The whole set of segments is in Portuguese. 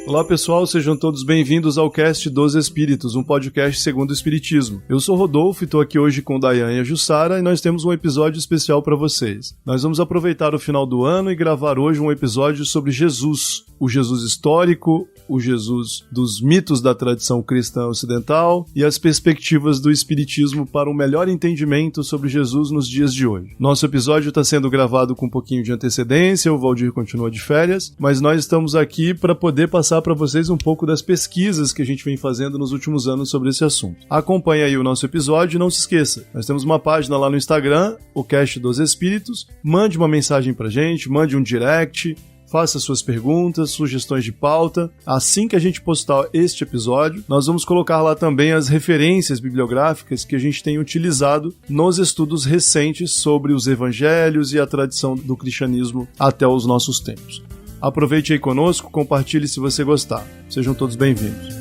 Olá pessoal, sejam todos bem-vindos ao Cast dos Espíritos, um podcast segundo o Espiritismo. Eu sou Rodolfo e estou aqui hoje com o Dayan e a Jussara e nós temos um episódio especial para vocês. Nós vamos aproveitar o final do ano e gravar hoje um episódio sobre Jesus, o Jesus histórico, o Jesus dos mitos da tradição cristã ocidental e as perspectivas do Espiritismo para um melhor entendimento sobre Jesus nos dias de hoje. Nosso episódio está sendo gravado com um pouquinho de antecedência, o Valdir continua de férias, mas nós estamos aqui para poder passar para vocês um pouco das pesquisas que a gente vem fazendo nos últimos anos sobre esse assunto. Acompanhe aí o nosso episódio e não se esqueça, nós temos uma página lá no Instagram, o Cast dos Espíritos, mande uma mensagem pra gente, mande um direct, faça suas perguntas, sugestões de pauta. Assim que a gente postar este episódio, nós vamos colocar lá também as referências bibliográficas que a gente tem utilizado nos estudos recentes sobre os evangelhos e a tradição do cristianismo até os nossos tempos. Aproveite aí conosco, compartilhe se você gostar. Sejam todos bem-vindos.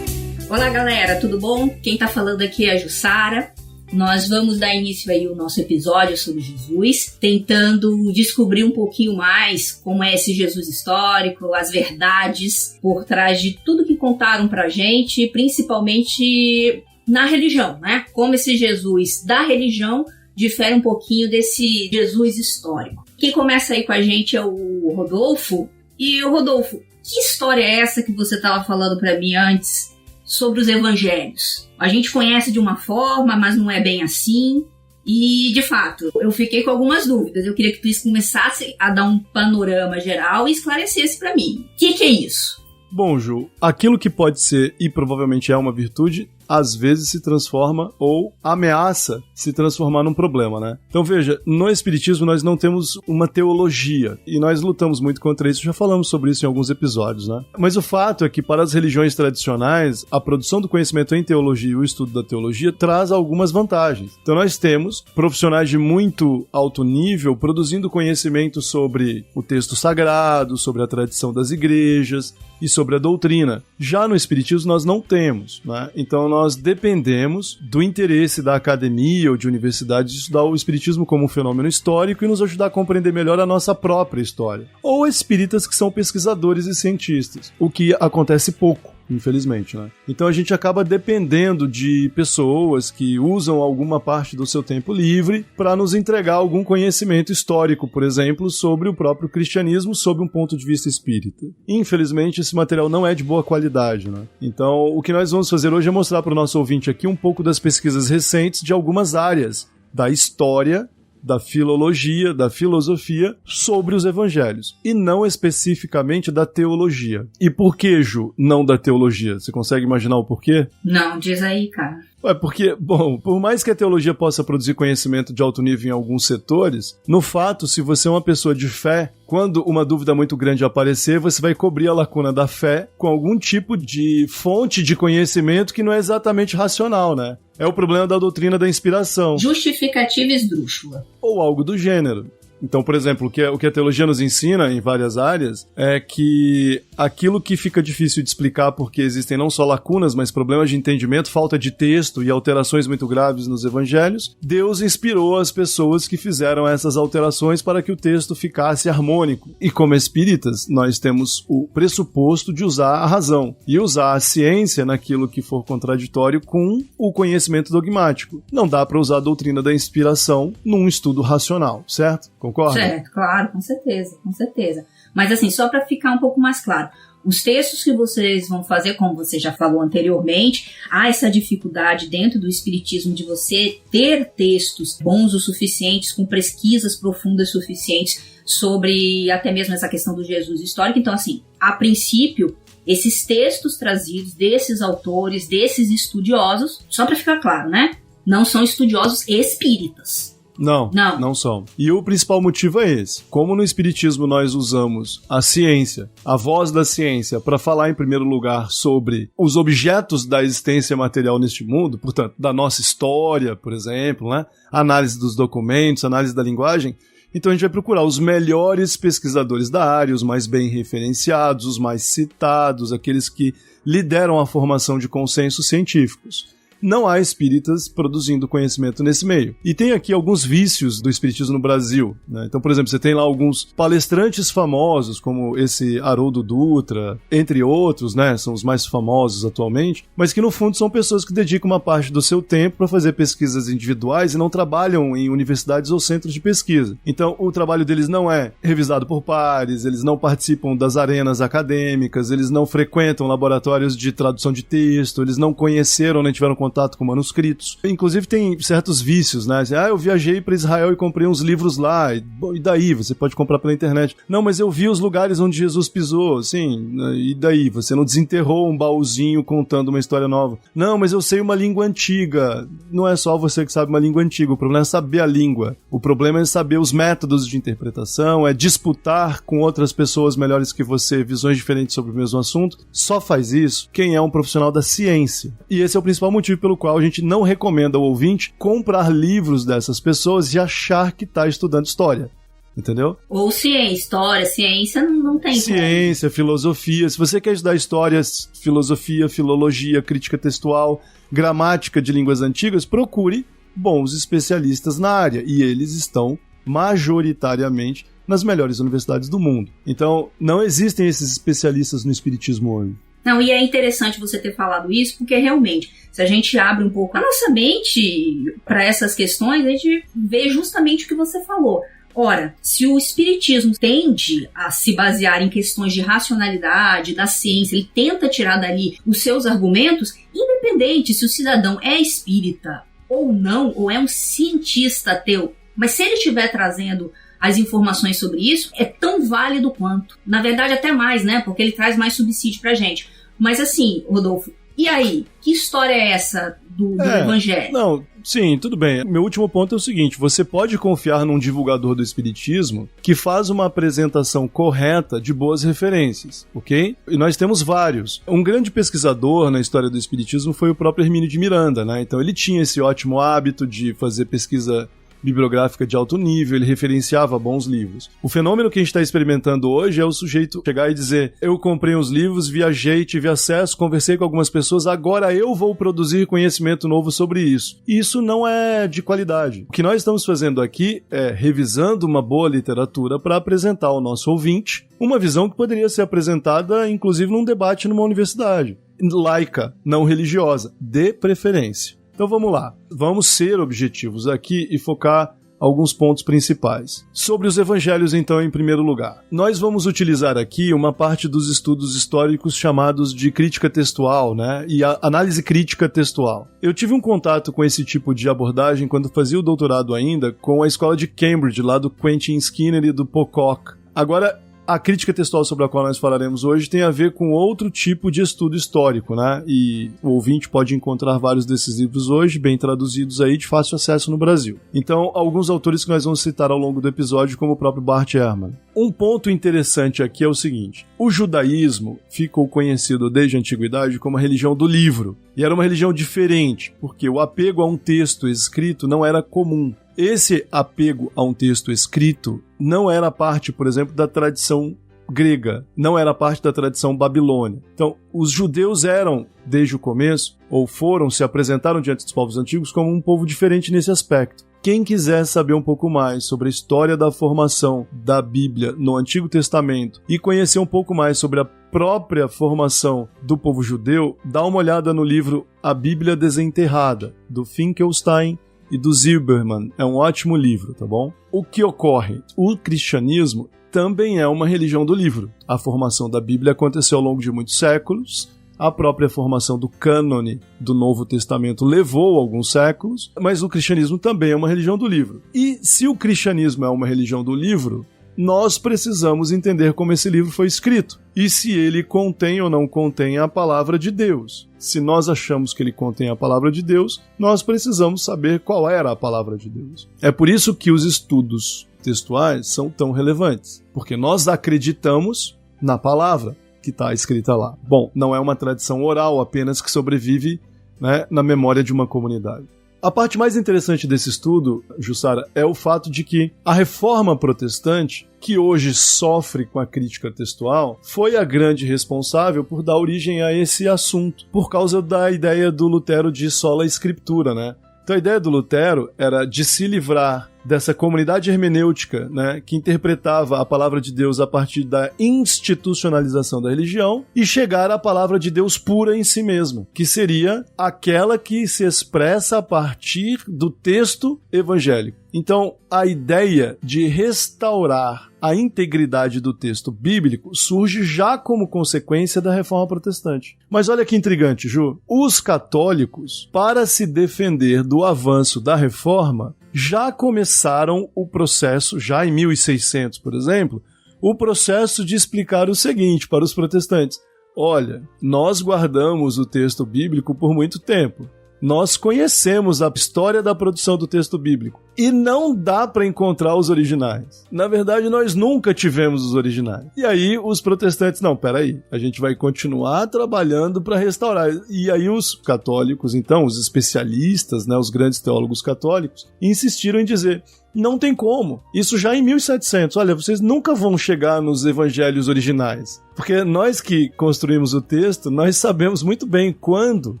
Olá galera, tudo bom? Quem tá falando aqui é a Jussara. Nós vamos dar início aí ao nosso episódio sobre Jesus, tentando descobrir um pouquinho mais como é esse Jesus histórico, as verdades por trás de tudo que contaram pra gente, principalmente na religião, né? Como esse Jesus da religião difere um pouquinho desse Jesus histórico. Quem começa aí com a gente é o Rodolfo. E o Rodolfo, que história é essa que você estava falando para mim antes sobre os evangelhos? A gente conhece de uma forma, mas não é bem assim. E, de fato, eu fiquei com algumas dúvidas. Eu queria que tu começasse a dar um panorama geral e esclarecesse para mim. O que é isso? Bom, Ju, aquilo que pode ser e provavelmente é uma virtude, às vezes se transforma ou ameaça se transformar num problema, né? Então veja, no Espiritismo nós não temos uma teologia e nós lutamos muito contra isso, já falamos sobre isso em alguns episódios, né? Mas o fato é que para as religiões tradicionais, a produção do conhecimento em teologia e o estudo da teologia traz algumas vantagens. Então nós temos profissionais de muito alto nível produzindo conhecimento sobre o texto sagrado, sobre a tradição das igrejas e sobre a doutrina. Já no Espiritismo nós não temos, né? Então nós dependemos do interesse da academia ou de universidades de estudar o Espiritismo como um fenômeno histórico e nos ajudar a compreender melhor a nossa própria história. Ou espíritas que são pesquisadores e cientistas, o que acontece pouco, infelizmente, né? Então a gente acaba dependendo de pessoas que usam alguma parte do seu tempo livre para nos entregar algum conhecimento histórico, por exemplo, sobre o próprio cristianismo sob um ponto de vista espírita. Infelizmente esse material não é de boa qualidade, né? Então o que nós vamos fazer hoje é mostrar para o nosso ouvinte aqui um pouco das pesquisas recentes de algumas áreas da história, da filologia, da filosofia sobre os evangelhos, e não especificamente da teologia. E por que, Ju, não da teologia? Você consegue imaginar o porquê? Não, diz aí, cara. Porque, bom, por mais que a teologia possa produzir conhecimento de alto nível em alguns setores, no fato, se você é uma pessoa de fé, quando uma dúvida muito grande aparecer, você vai cobrir a lacuna da fé com algum tipo de fonte de conhecimento que não é exatamente racional, né? É o problema da doutrina da inspiração. Justificativa esdrúxula. Ou algo do gênero. Então, por exemplo, o que a teologia nos ensina em várias áreas é que aquilo que fica difícil de explicar porque existem não só lacunas, mas problemas de entendimento, falta de texto e alterações muito graves nos evangelhos, Deus inspirou as pessoas que fizeram essas alterações para que o texto ficasse harmônico. E como espíritas, nós temos o pressuposto de usar a razão e usar a ciência naquilo que for contraditório com o conhecimento dogmático. Não dá para usar a doutrina da inspiração num estudo racional, certo? Concorda? Certo, claro, com certeza, com certeza. Mas assim, só para ficar um pouco mais claro, os textos que vocês vão fazer, como você já falou anteriormente, há essa dificuldade dentro do Espiritismo de você ter textos bons o suficientes, com pesquisas profundas suficientes sobre até mesmo essa questão do Jesus histórico. Então, assim, a princípio, esses textos trazidos desses autores, desses estudiosos, só para ficar claro, né? Não são estudiosos espíritas. Não são. E o principal motivo é esse. Como no Espiritismo nós usamos a ciência, a voz da ciência, para falar em primeiro lugar sobre os objetos da existência material neste mundo, portanto, da nossa história, por exemplo, né? Análise dos documentos, análise da linguagem, então a gente vai procurar os melhores pesquisadores da área, os mais bem referenciados, os mais citados, aqueles que lideram a formação de consensos científicos. não há espíritas produzindo conhecimento nesse meio. E tem aqui alguns vícios do espiritismo no Brasil, né? Então, por exemplo, você tem lá alguns palestrantes famosos, como esse Haroldo Dutra, entre outros, né? São os mais famosos atualmente, mas que no fundo são pessoas que dedicam uma parte do seu tempo para fazer pesquisas individuais e não trabalham em universidades ou centros de pesquisa. Então, o trabalho deles não é revisado por pares, eles não participam das arenas acadêmicas, eles não frequentam laboratórios de tradução de texto, eles não conheceram nem tiveram contato com manuscritos. Inclusive tem certos vícios, né? Eu viajei para Israel e comprei uns livros lá, e daí? Você pode comprar pela internet. Não, mas eu vi os lugares onde Jesus pisou, sim, e daí? Você não desenterrou um baúzinho contando uma história nova. Não, mas eu sei uma língua antiga. Não é só você que sabe uma língua antiga, o problema é saber a língua. O problema é saber os métodos de interpretação, é disputar com outras pessoas melhores que você, visões diferentes sobre o mesmo assunto. Só faz isso quem é um profissional da ciência. E esse é o principal motivo pelo qual a gente não recomenda ao ouvinte comprar livros dessas pessoas e achar que está estudando história. Entendeu? Ou ciência, história, ciência não tem ciência, filosofia. Se você quer estudar história, filosofia, filologia, crítica textual, gramática de línguas antigas, procure bons especialistas na área. E eles estão majoritariamente nas melhores universidades do mundo. Então, não existem esses especialistas no espiritismo hoje. Não, e é interessante você ter falado isso, porque realmente, se a gente abre um pouco a nossa mente para essas questões, a gente vê justamente o que você falou. Ora, se o espiritismo tende a se basear em questões de racionalidade, da ciência, ele tenta tirar dali os seus argumentos, independente se o cidadão é espírita ou não, ou é um cientista ateu, mas se ele estiver trazendo as informações sobre isso, é tão válido quanto. Na verdade, até mais, né? Porque ele traz mais subsídio pra gente. Mas assim, Rodolfo, e aí? Que história é essa do Evangelho? Não, sim, tudo bem. Meu último ponto é o seguinte: você pode confiar num divulgador do espiritismo que faz uma apresentação correta de boas referências, ok? E nós temos vários. Um grande pesquisador na história do espiritismo foi o próprio Hermínio de Miranda, né? Então ele tinha esse ótimo hábito de fazer pesquisa bibliográfica de alto nível, ele referenciava bons livros. O fenômeno que a gente está experimentando hoje é o sujeito chegar e dizer: eu comprei uns livros, viajei, tive acesso, conversei com algumas pessoas, agora eu vou produzir conhecimento novo sobre isso. E isso não é de qualidade. O que nós estamos fazendo aqui é revisando uma boa literatura para apresentar ao nosso ouvinte uma visão que poderia ser apresentada, inclusive, num debate numa universidade laica, não religiosa, de preferência. Então vamos lá, vamos ser objetivos aqui e focar alguns pontos principais. Sobre os evangelhos, então, em primeiro lugar. Nós vamos utilizar aqui uma parte dos estudos históricos chamados de crítica textual, né? E a análise crítica textual. Eu tive um contato com esse tipo de abordagem quando fazia o doutorado ainda com a escola de Cambridge, lá do Quentin Skinner e do Pocock. Agora, a crítica textual sobre a qual nós falaremos hoje tem a ver com outro tipo de estudo histórico, né? E o ouvinte pode encontrar vários desses livros hoje, bem traduzidos aí, de fácil acesso no Brasil. Então, alguns autores que nós vamos citar ao longo do episódio, como o próprio Bart Ehrman. Um ponto interessante aqui é o seguinte: o judaísmo ficou conhecido desde a antiguidade como a religião do livro. E era uma religião diferente, porque o apego a um texto escrito não era comum. Esse apego a um texto escrito não era parte, por exemplo, da tradição grega, não era parte da tradição babilônica. Então, os judeus eram, desde o começo, ou se apresentaram diante dos povos antigos como um povo diferente nesse aspecto. Quem quiser saber um pouco mais sobre a história da formação da Bíblia no Antigo Testamento e conhecer um pouco mais sobre a própria formação do povo judeu, dá uma olhada no livro A Bíblia Desenterrada, do Finkelstein e do Zilberman. É um ótimo livro, tá bom? O que ocorre? O cristianismo também é uma religião do livro. A formação da Bíblia aconteceu ao longo de muitos séculos. A própria formação do cânone do Novo Testamento levou alguns séculos, mas o cristianismo também é uma religião do livro. E se o cristianismo é uma religião do livro, nós precisamos entender como esse livro foi escrito e se ele contém ou não contém a palavra de Deus. Se nós achamos que ele contém a palavra de Deus, nós precisamos saber qual era a palavra de Deus. É por isso que os estudos textuais são tão relevantes, porque nós acreditamos na palavra que está escrita lá. Bom, não é uma tradição oral apenas que sobrevive, né, na memória de uma comunidade. A parte mais interessante desse estudo, Jussara, é o fato de que a reforma protestante, que hoje sofre com a crítica textual, foi a grande responsável por dar origem a esse assunto, por causa da ideia do Lutero de sola scriptura, né? Então a ideia do Lutero era de se livrar dessa comunidade hermenêutica, né, que interpretava a palavra de Deus a partir da institucionalização da religião e chegar à palavra de Deus pura em si mesma, que seria aquela que se expressa a partir do texto evangélico. Então, a ideia de restaurar a integridade do texto bíblico surge já como consequência da Reforma Protestante. Mas olha que intrigante, Ju. Os católicos, para se defender do avanço da Reforma, já começaram o processo, já em 1600, por exemplo, o processo de explicar o seguinte para os protestantes. Olha, nós guardamos o texto bíblico por muito tempo. Nós conhecemos a história da produção do texto bíblico e não dá para encontrar os originais. Na verdade, nós nunca tivemos os originais. E aí os protestantes, não, peraí, a gente vai continuar trabalhando para restaurar. E aí os católicos, então, os especialistas, né, os grandes teólogos católicos, insistiram em dizer... Não tem como. Isso já em 1700. Olha, vocês nunca vão chegar nos evangelhos originais. Porque nós que construímos o texto, nós sabemos muito bem quando,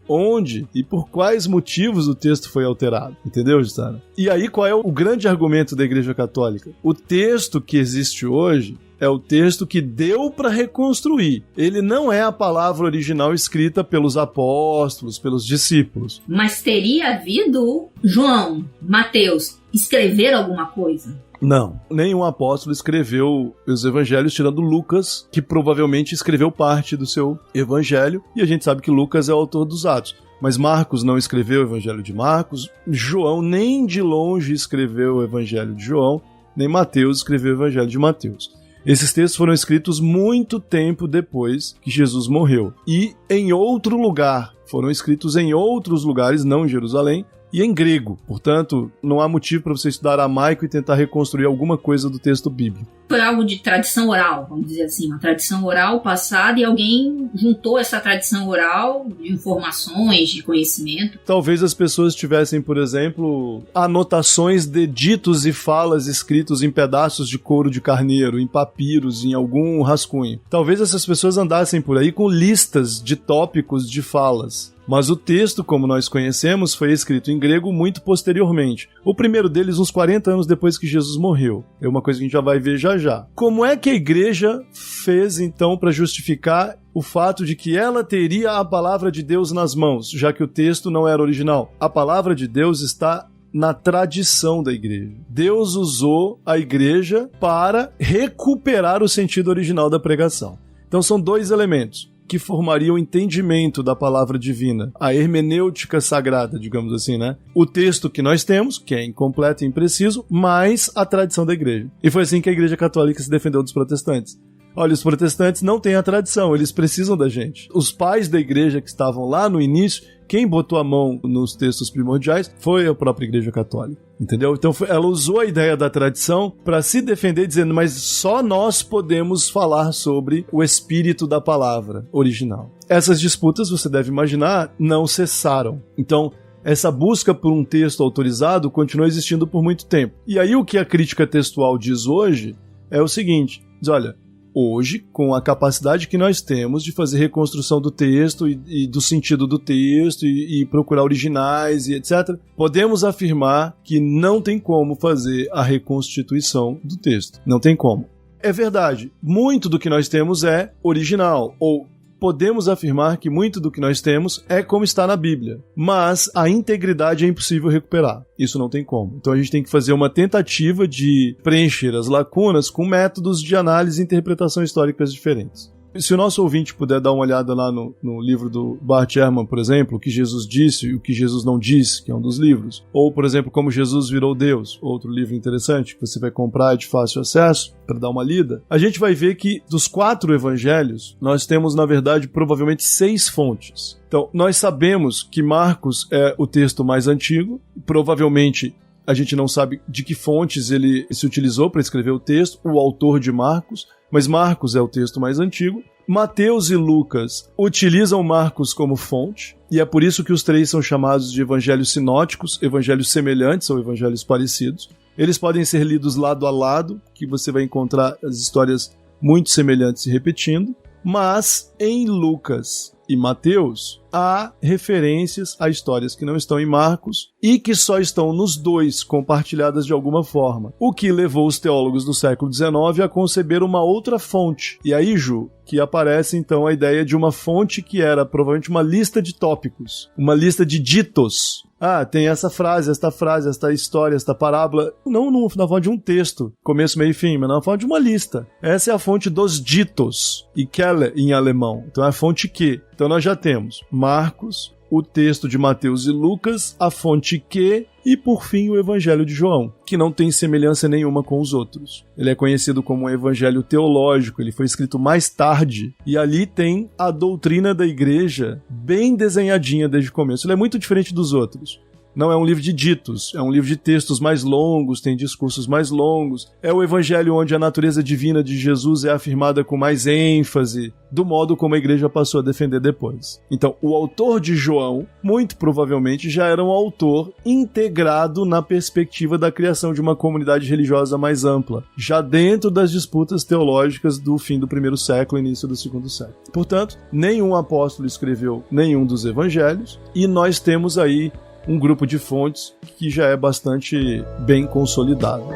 onde e por quais motivos o texto foi alterado. Entendeu, Jussara? E aí, qual é o grande argumento da Igreja Católica? O texto que existe hoje é o texto que deu para reconstruir. Ele não é a palavra original escrita pelos apóstolos, pelos discípulos. Mas teria havido João, Mateus, escrever alguma coisa? Não, nenhum apóstolo escreveu os evangelhos, tirando Lucas, que provavelmente escreveu parte do seu evangelho, e a gente sabe que Lucas é o autor dos Atos. Mas Marcos não escreveu o evangelho de Marcos, João nem de longe escreveu o evangelho de João, nem Mateus escreveu o evangelho de Mateus. Esses textos foram escritos muito tempo depois que Jesus morreu. E em outro lugar, foram escritos em outros lugares, não em Jerusalém, e em grego. Portanto, não há motivo para você estudar aramaico e tentar reconstruir alguma coisa do texto bíblico. Foi algo de tradição oral, vamos dizer assim, uma tradição oral passada, e alguém juntou essa tradição oral de informações, de conhecimento. Talvez as pessoas tivessem, por exemplo, anotações de ditos e falas escritos em pedaços de couro de carneiro, em papiros, em algum rascunho. Talvez essas pessoas andassem por aí com listas de tópicos de falas. Mas o texto, como nós conhecemos, foi escrito em grego muito posteriormente. O primeiro deles, uns 40 anos depois que Jesus morreu. É uma coisa que a gente já vai ver já já. Como é que a igreja fez, então, para justificar o fato de que ela teria a palavra de Deus nas mãos, já que o texto não era original? A palavra de Deus está na tradição da igreja. Deus usou a igreja para recuperar o sentido original da pregação. Então são dois elementos que formariam o entendimento da palavra divina, a hermenêutica sagrada, digamos assim, né? O texto que nós temos, que é incompleto e impreciso, mais a tradição da igreja. E foi assim que a Igreja Católica se defendeu dos protestantes. Olha, os protestantes não têm a tradição, eles precisam da gente. Os pais da igreja que estavam lá no início, quem botou a mão nos textos primordiais foi a própria Igreja Católica, entendeu? Então ela usou a ideia da tradição para se defender, dizendo, mas só nós podemos falar sobre o espírito da palavra original. Essas disputas, você deve imaginar, não cessaram. Então, essa busca por um texto autorizado continua existindo por muito tempo. E aí o que a crítica textual diz hoje é o seguinte, diz, olha, hoje, com a capacidade que nós temos de fazer reconstrução do texto e do sentido do texto e procurar originais e etc., podemos afirmar que não tem como fazer a reconstituição do texto. Não tem como. É verdade, muito do que nós temos é original, ou podemos afirmar que muito do que nós temos é como está na Bíblia, mas a integridade é impossível recuperar. Isso não tem como. Então a gente tem que fazer uma tentativa de preencher as lacunas com métodos de análise e interpretação históricas diferentes. Se o nosso ouvinte puder dar uma olhada lá no livro do Bart Ehrman, por exemplo, o que Jesus disse e o que Jesus não disse, que é um dos livros, ou, por exemplo, como Jesus virou Deus, outro livro interessante que você vai comprar de fácil acesso para dar uma lida, a gente vai ver que dos 4 evangelhos, nós temos, na verdade, provavelmente 6 fontes. Então, nós sabemos que Marcos é o texto mais antigo, provavelmente a gente não sabe de que fontes ele se utilizou para escrever o texto, o autor de Marcos, mas Marcos é o texto mais antigo. Mateus e Lucas utilizam Marcos como fonte, e é por isso que os três são chamados de evangelhos sinóticos, evangelhos semelhantes ou evangelhos parecidos. Eles podem ser lidos lado a lado, que você vai encontrar as histórias muito semelhantes se repetindo, mas em Lucas e Mateus há referências a histórias que não estão em Marcos e que só estão nos dois compartilhadas de alguma forma, o que levou os teólogos do século XIX a conceber uma outra fonte. E aí, Ju, que aparece então a ideia de uma fonte que era provavelmente uma lista de tópicos, uma lista de ditos. Tem essa frase, esta história, esta parábola, não na forma de um texto, começo, meio e fim, mas na forma de uma lista. Essa é a fonte dos ditos, e Quelle em alemão. Então é a fonte que. Então nós já temos Marcos, o texto de Mateus e Lucas, a fonte que, e por fim o Evangelho de João, que não tem semelhança nenhuma com os outros. Ele é conhecido como um evangelho teológico, ele foi escrito mais tarde, e ali tem a doutrina da igreja bem desenhadinha desde o começo. Ele é muito diferente dos outros. Não é um livro de ditos, é um livro de textos mais longos, tem discursos mais longos. É o evangelho onde a natureza divina de Jesus é afirmada com mais ênfase, do modo como a igreja passou a defender depois. Então, o autor de João, muito provavelmente, já era um autor integrado na perspectiva da criação de uma comunidade religiosa mais ampla, já dentro das disputas teológicas do fim do primeiro século e início do segundo século. Portanto, nenhum apóstolo escreveu nenhum dos evangelhos, e nós temos aí um grupo de fontes que já é bastante bem consolidado.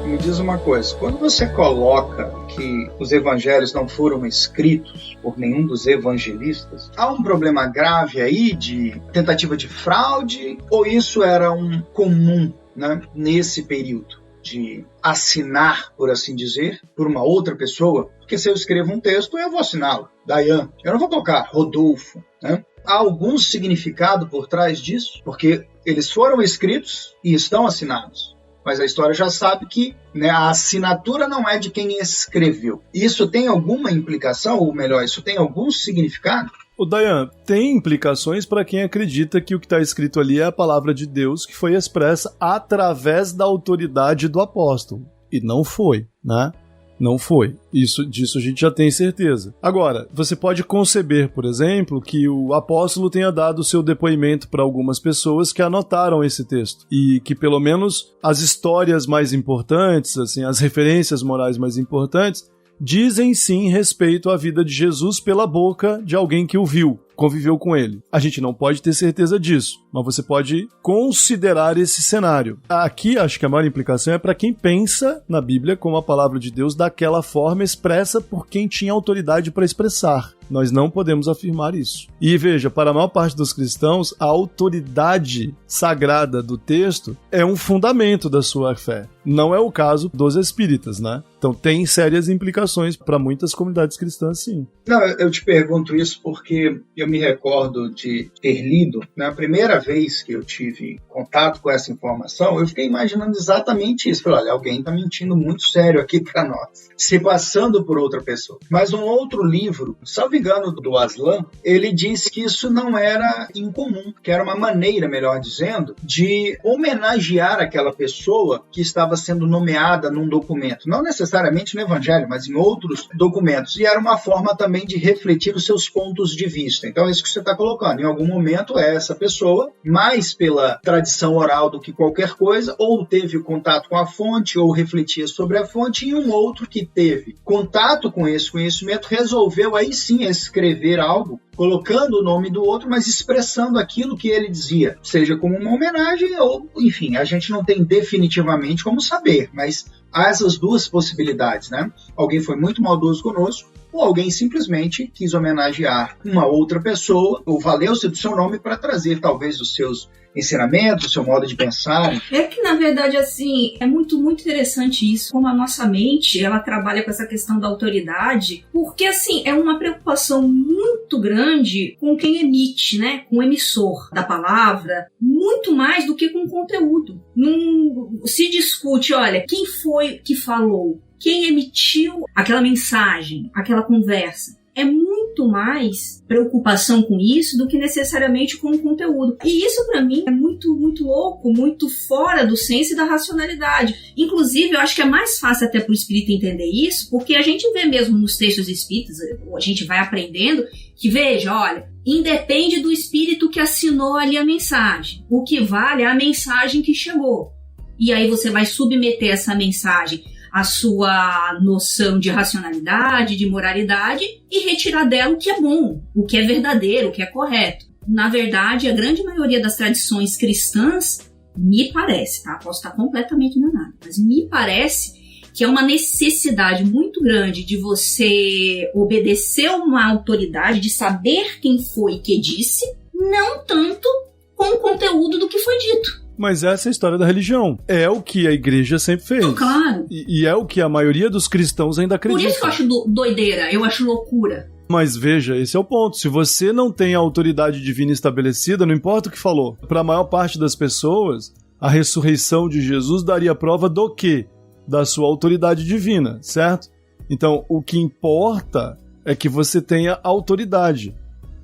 Me diz uma coisa, quando você coloca que os evangelhos não foram escritos por nenhum dos evangelistas, há um problema grave aí de tentativa de fraude, ou isso era um comum, né, nesse período? De assinar, por assim dizer, por uma outra pessoa, porque se eu escrevo um texto, eu vou assiná-lo. Diane, eu não vou colocar Rodolfo, né? Há algum significado por trás disso, porque eles foram escritos e estão assinados. Mas a história já sabe que, né, a assinatura não é de quem escreveu. Isso tem alguma implicação, ou melhor, isso tem algum significado? O Dayan, tem implicações para quem acredita que o que está escrito ali é a palavra de Deus que foi expressa através da autoridade do apóstolo. E não foi, né? Não foi. Disso a gente já tem certeza. Agora, você pode conceber, por exemplo, que o apóstolo tenha dado o seu depoimento para algumas pessoas que anotaram esse texto. E que pelo menos as histórias mais importantes, assim, as referências morais mais importantes, dizem sim respeito à vida de Jesus pela boca de alguém que o viu, conviveu com ele. A gente não pode ter certeza disso, mas você pode considerar esse cenário. Aqui, acho que a maior implicação é para quem pensa na Bíblia como a palavra de Deus daquela forma expressa por quem tinha autoridade para expressar. Nós não podemos afirmar isso. E veja, para a maior parte dos cristãos, a autoridade sagrada do texto é um fundamento da sua fé. Não é o caso dos espíritas, né? Então tem sérias implicações para muitas comunidades cristãs, sim. Não, eu te pergunto isso porque eu me recordo de ter lido, na primeira vez que eu tive contato com essa informação, eu fiquei imaginando exatamente isso. Falei, olha, alguém está mentindo muito sério aqui para nós, se passando por outra pessoa. Mas um outro livro, salvo engano, do Aslan, ele diz que isso não era incomum, que era uma maneira, melhor dizendo, de homenagear aquela pessoa que estava sendo nomeada num documento, não necessariamente no Evangelho, mas em outros documentos, e era uma forma também de refletir os seus pontos de vista. Então é isso que você está colocando, em algum momento é essa pessoa, mais pela tradição oral do que qualquer coisa, ou teve contato com a fonte, ou refletia sobre a fonte, e um outro que teve contato com esse conhecimento, resolveu aí sim escrever algo, colocando o nome do outro, mas expressando aquilo que ele dizia, seja como uma homenagem ou, enfim, a gente não tem definitivamente como saber, mas há essas duas possibilidades, né? Alguém foi muito maldoso conosco, ou alguém simplesmente quis homenagear uma outra pessoa, ou valeu-se do seu nome para trazer talvez os seus ensinamentos, o seu modo de pensar. É que, na verdade, assim, é muito interessante isso, como a nossa mente, ela trabalha com essa questão da autoridade, porque, assim, é uma preocupação muito grande com quem emite, né, com o emissor da palavra, muito mais do que com o conteúdo. Não se discute, olha, quem foi que falou, quem emitiu aquela mensagem, aquela conversa. É muito muito mais preocupação com isso do que necessariamente com o conteúdo. E isso, para mim, é muito, muito louco, muito fora do senso e da racionalidade. Inclusive, eu acho que é mais fácil até para o espírita entender isso, porque a gente vê mesmo nos textos espíritas, a gente vai aprendendo, que veja, olha, independe do espírito que assinou ali a mensagem. O que vale é a mensagem que chegou. E aí você vai submeter essa mensagem à sua noção de racionalidade, de moralidade e retirar dela o que é bom, o que é verdadeiro, o que é correto. Na verdade, a grande maioria das tradições cristãs, me parece, tá? Posso estar completamente enganada, mas me parece que é uma necessidade muito grande de você obedecer uma autoridade, de saber quem foi que disse, não tanto com o conteúdo do que foi dito. Mas essa é a história da religião. É o que a igreja sempre fez. Claro. E é o que a maioria dos cristãos ainda acredita. Por isso que eu acho doideira, eu acho loucura. Mas veja, esse é o ponto. Se você não tem a autoridade divina estabelecida, não importa o que falou. Para a maior parte das pessoas, a ressurreição de Jesus daria prova do quê? Da sua autoridade divina, certo? Então, o que importa é que você tenha autoridade,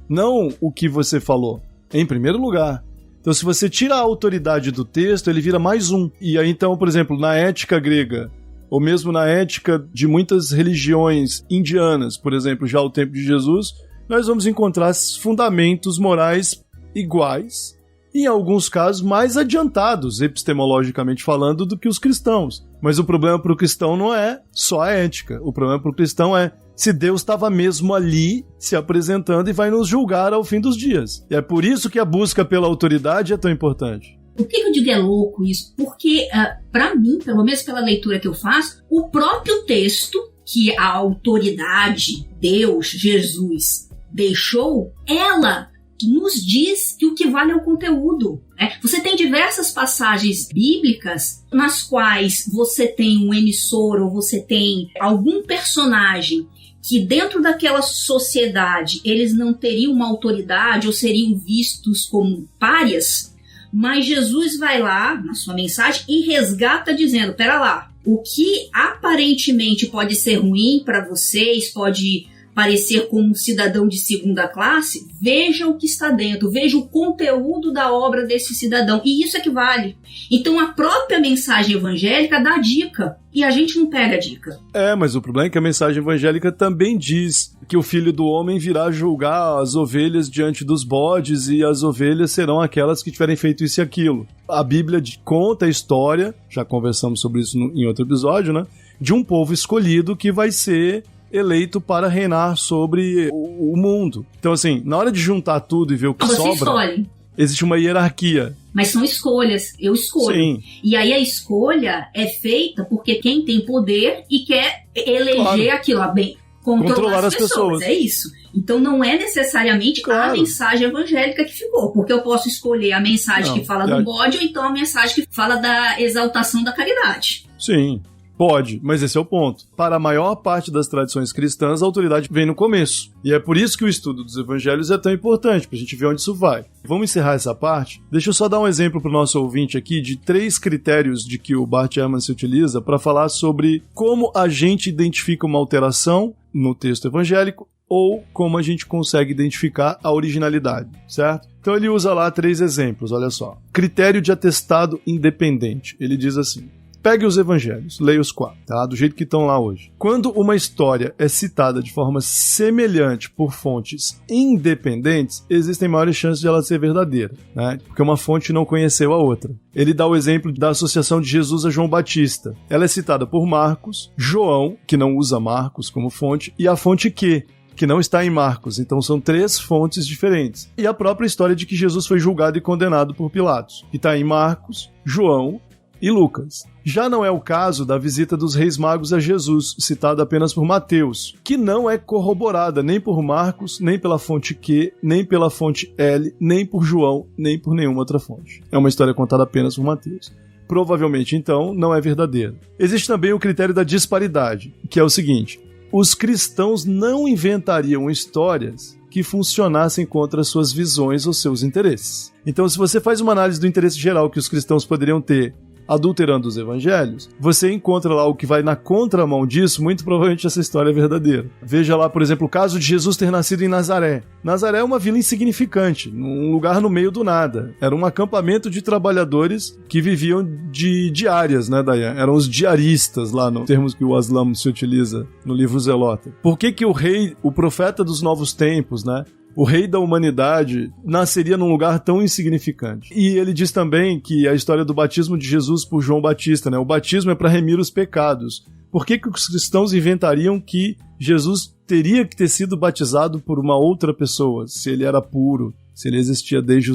não o que você falou, em primeiro lugar. Então, se você tira a autoridade do texto, ele vira mais um. E aí, então, por exemplo, na ética grega, ou mesmo na ética de muitas religiões indianas, por exemplo, já ao tempo de Jesus, nós vamos encontrar fundamentos morais iguais, em alguns casos mais adiantados, epistemologicamente falando, do que os cristãos. Mas o problema para o cristão não é só a ética. O problema para o cristão é se Deus estava mesmo ali se apresentando e vai nos julgar ao fim dos dias. E é por isso que a busca pela autoridade é tão importante. Por que eu digo é louco isso? Porque, para mim, pelo menos pela leitura que eu faço, o próprio texto que a autoridade, Deus, Jesus, deixou, ela nos diz que o que vale é o conteúdo. Você tem diversas passagens bíblicas nas quais você tem um emissor ou você tem algum personagem que dentro daquela sociedade eles não teriam uma autoridade ou seriam vistos como párias, mas Jesus vai lá na sua mensagem e resgata dizendo, pera lá, o que aparentemente pode ser ruim para vocês, pode parecer como um cidadão de segunda classe, veja o que está dentro, veja o conteúdo da obra desse cidadão, e isso é que vale. Então a própria mensagem evangélica dá dica, e a gente não pega a dica. Mas o problema é que a mensagem evangélica também diz que o Filho do Homem virá julgar as ovelhas diante dos bodes, e as ovelhas serão aquelas que tiverem feito isso e aquilo. A Bíblia conta a história, já conversamos sobre isso em outro episódio, né, de um povo escolhido que vai ser eleito para reinar sobre o mundo. Então, assim, na hora de juntar tudo e ver o que sobra, escolhe. Existe uma hierarquia. Mas são escolhas, eu escolho. Sim. E aí a escolha é feita porque quem tem poder e quer eleger aquilo, bem, controlar as pessoas. É isso. Então não é necessariamente a mensagem evangélica que ficou, porque eu posso escolher a mensagem que fala do bode ou então a mensagem que fala da exaltação da caridade. Sim. Pode, mas esse é o ponto. Para a maior parte das tradições cristãs, a autoridade vem no começo. E é por isso que o estudo dos evangelhos é tão importante, para a gente ver onde isso vai. Vamos encerrar essa parte? Deixa eu só dar um exemplo para o nosso ouvinte aqui de 3 critérios de que o Bart Ehrman se utiliza para falar sobre como a gente identifica uma alteração no texto evangélico ou como a gente consegue identificar a originalidade, certo? Então ele usa lá 3 exemplos, olha só. Critério de atestado independente. Ele diz assim: pegue os evangelhos, leia os 4, tá? Do jeito que estão lá hoje. Quando uma história é citada de forma semelhante por fontes independentes, existem maiores chances de ela ser verdadeira, né? Porque uma fonte não conheceu a outra. Ele dá o exemplo da associação de Jesus a João Batista. Ela é citada por Marcos, João, que não usa Marcos como fonte, e a fonte que não está em Marcos. Então são 3 fontes diferentes. E a própria história de que Jesus foi julgado e condenado por Pilatos, que está em Marcos, João e Lucas. Já não é o caso da visita dos reis magos a Jesus, citada apenas por Mateus, que não é corroborada nem por Marcos, nem pela fonte Q, nem pela fonte L, nem por João, nem por nenhuma outra fonte. É uma história contada apenas por Mateus. Provavelmente, então, não é verdadeira. Existe também o critério da disparidade, que é o seguinte: os cristãos não inventariam histórias que funcionassem contra suas visões ou seus interesses. Então, se você faz uma análise do interesse geral que os cristãos poderiam ter adulterando os evangelhos, você encontra lá o que vai na contramão disso, muito provavelmente essa história é verdadeira. Veja lá, por exemplo, o caso de Jesus ter nascido em Nazaré. Nazaré é uma vila insignificante, num lugar no meio do nada. Era um acampamento de trabalhadores que viviam de diárias, né, Dayan? Eram os diaristas lá, no termos que o Aslam se utiliza no livro Zelota. Por que o rei, o profeta dos novos tempos, né, o rei da humanidade, nasceria num lugar tão insignificante? E ele diz também que a história do batismo de Jesus por João Batista, né? O batismo é para remir os pecados. Por que os cristãos inventariam que Jesus teria que ter sido batizado por uma outra pessoa, se ele era puro, se ele existia desde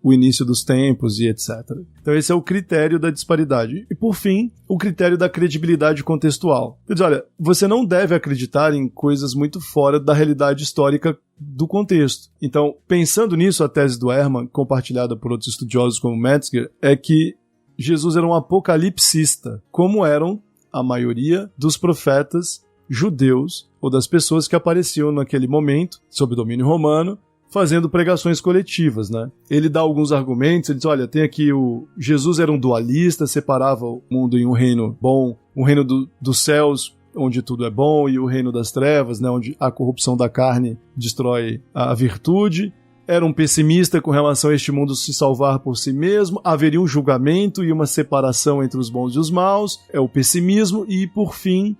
o início dos tempos e etc. Então esse é o critério da disparidade. E por fim, o critério da credibilidade contextual. Quer dizer, olha, você não deve acreditar em coisas muito fora da realidade histórica do contexto. Então, pensando nisso, a tese do Ehrman, compartilhada por outros estudiosos como Metzger, é que Jesus era um apocalipsista, como eram a maioria dos profetas judeus ou das pessoas que apareciam naquele momento, sob domínio romano, fazendo pregações coletivas, né? Ele dá alguns argumentos, ele diz, olha, tem aqui Jesus era um dualista, separava o mundo em um reino bom, um reino dos céus, onde tudo é bom, e o reino das trevas, né, onde a corrupção da carne destrói a virtude. Era um pessimista com relação a este mundo se salvar por si mesmo, haveria um julgamento e uma separação entre os bons e os maus, é o pessimismo, e por fim,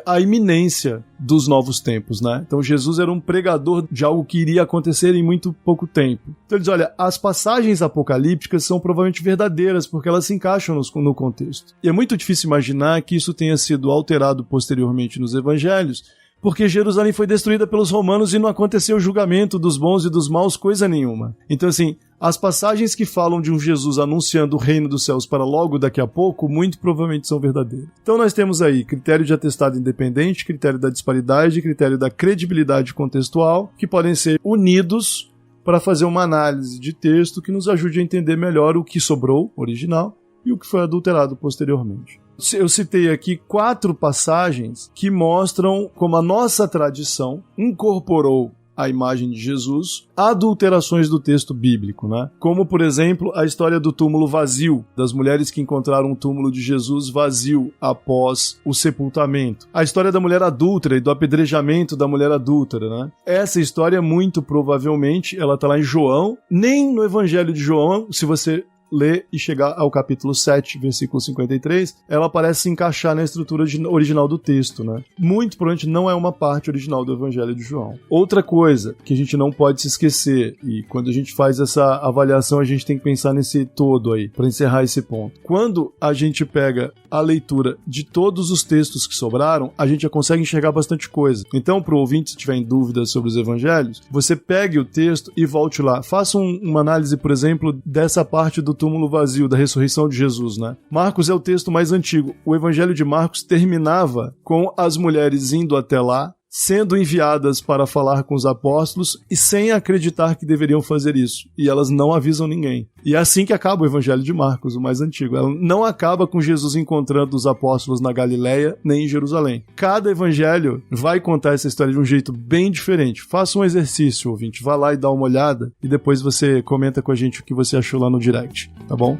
a iminência dos novos tempos, né? Então Jesus era um pregador de algo que iria acontecer em muito pouco tempo. Então ele diz, olha, as passagens apocalípticas são provavelmente verdadeiras, porque elas se encaixam no contexto. E é muito difícil imaginar que isso tenha sido alterado posteriormente nos evangelhos, porque Jerusalém foi destruída pelos romanos e não aconteceu o julgamento dos bons e dos maus, coisa nenhuma. Então, assim, as passagens que falam de um Jesus anunciando o reino dos céus para logo daqui a pouco, muito provavelmente são verdadeiras. Então nós temos aí critério de atestado independente, critério da disparidade, critério da credibilidade contextual, que podem ser unidos para fazer uma análise de texto que nos ajude a entender melhor o que sobrou, original, e o que foi adulterado posteriormente. Eu citei aqui 4 passagens que mostram como a nossa tradição incorporou a imagem de Jesus adulterações do texto bíblico, né? Como, por exemplo, a história do túmulo vazio, das mulheres que encontraram o túmulo de Jesus vazio após o sepultamento. A história da mulher adúltera e do apedrejamento da mulher adúltera, né? Essa história, muito provavelmente, ela está lá em João. Nem no Evangelho de João, se você ler e chegar ao capítulo 7, versículo 53, ela parece se encaixar na estrutura original do texto, né? Muito provavelmente não é uma parte original do Evangelho de João. Outra coisa que a gente não pode se esquecer, e quando a gente faz essa avaliação a gente tem que pensar nesse todo aí, para encerrar esse ponto. Quando a gente pega a leitura de todos os textos que sobraram, a gente já consegue enxergar bastante coisa. Então, para o ouvinte, se tiver em dúvidas sobre os Evangelhos, você pegue o texto e volte lá. Faça uma análise, por exemplo, dessa parte do túmulo vazio, da ressurreição de Jesus, né? Marcos é o texto mais antigo. O Evangelho de Marcos terminava com as mulheres indo até lá, sendo enviadas para falar com os apóstolos e sem acreditar que deveriam fazer isso. E elas não avisam ninguém. E é assim que acaba o Evangelho de Marcos, o mais antigo. Ela não acaba com Jesus encontrando os apóstolos na Galileia, nem em Jerusalém. Cada evangelho vai contar essa história de um jeito bem diferente. Faça um exercício, ouvinte. Vá lá e dá uma olhada e depois você comenta com a gente o que você achou lá no direct, tá bom?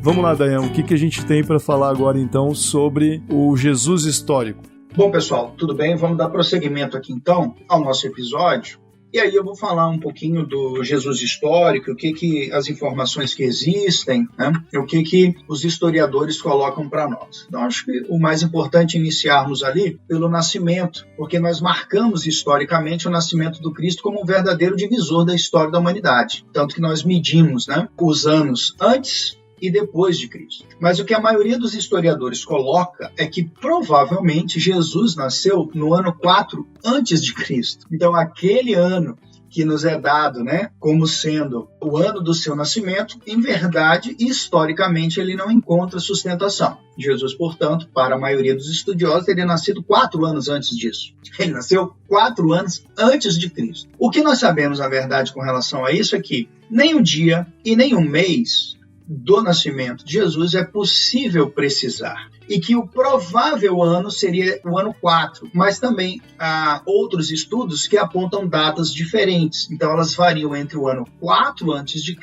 Vamos lá, Dayan, o que a gente tem para falar agora, então, sobre o Jesus histórico? Bom, pessoal, tudo bem? Vamos dar prosseguimento aqui, então, ao nosso episódio. E aí eu vou falar um pouquinho do Jesus histórico, o que as informações que existem, né? E o que os historiadores colocam para nós. Então, acho que o mais importante é iniciarmos ali pelo nascimento, porque nós marcamos historicamente o nascimento do Cristo como um verdadeiro divisor da história da humanidade. Tanto que nós medimos, né, os anos antes e depois de Cristo. Mas o que a maioria dos historiadores coloca é que provavelmente Jesus nasceu no ano 4 antes de Cristo. Então aquele ano que nos é dado, né, como sendo o ano do seu nascimento, em verdade, historicamente, ele não encontra sustentação. Jesus, portanto, para a maioria dos estudiosos, teria nascido 4 anos antes disso. Ele nasceu 4 anos antes de Cristo. O que nós sabemos, na verdade, com relação a isso é que nem o dia e nem o mês do nascimento de Jesus é possível precisar. e que o provável ano seria o ano 4, mas também há outros estudos que apontam datas diferentes. Então elas variam entre o ano 4 a.C.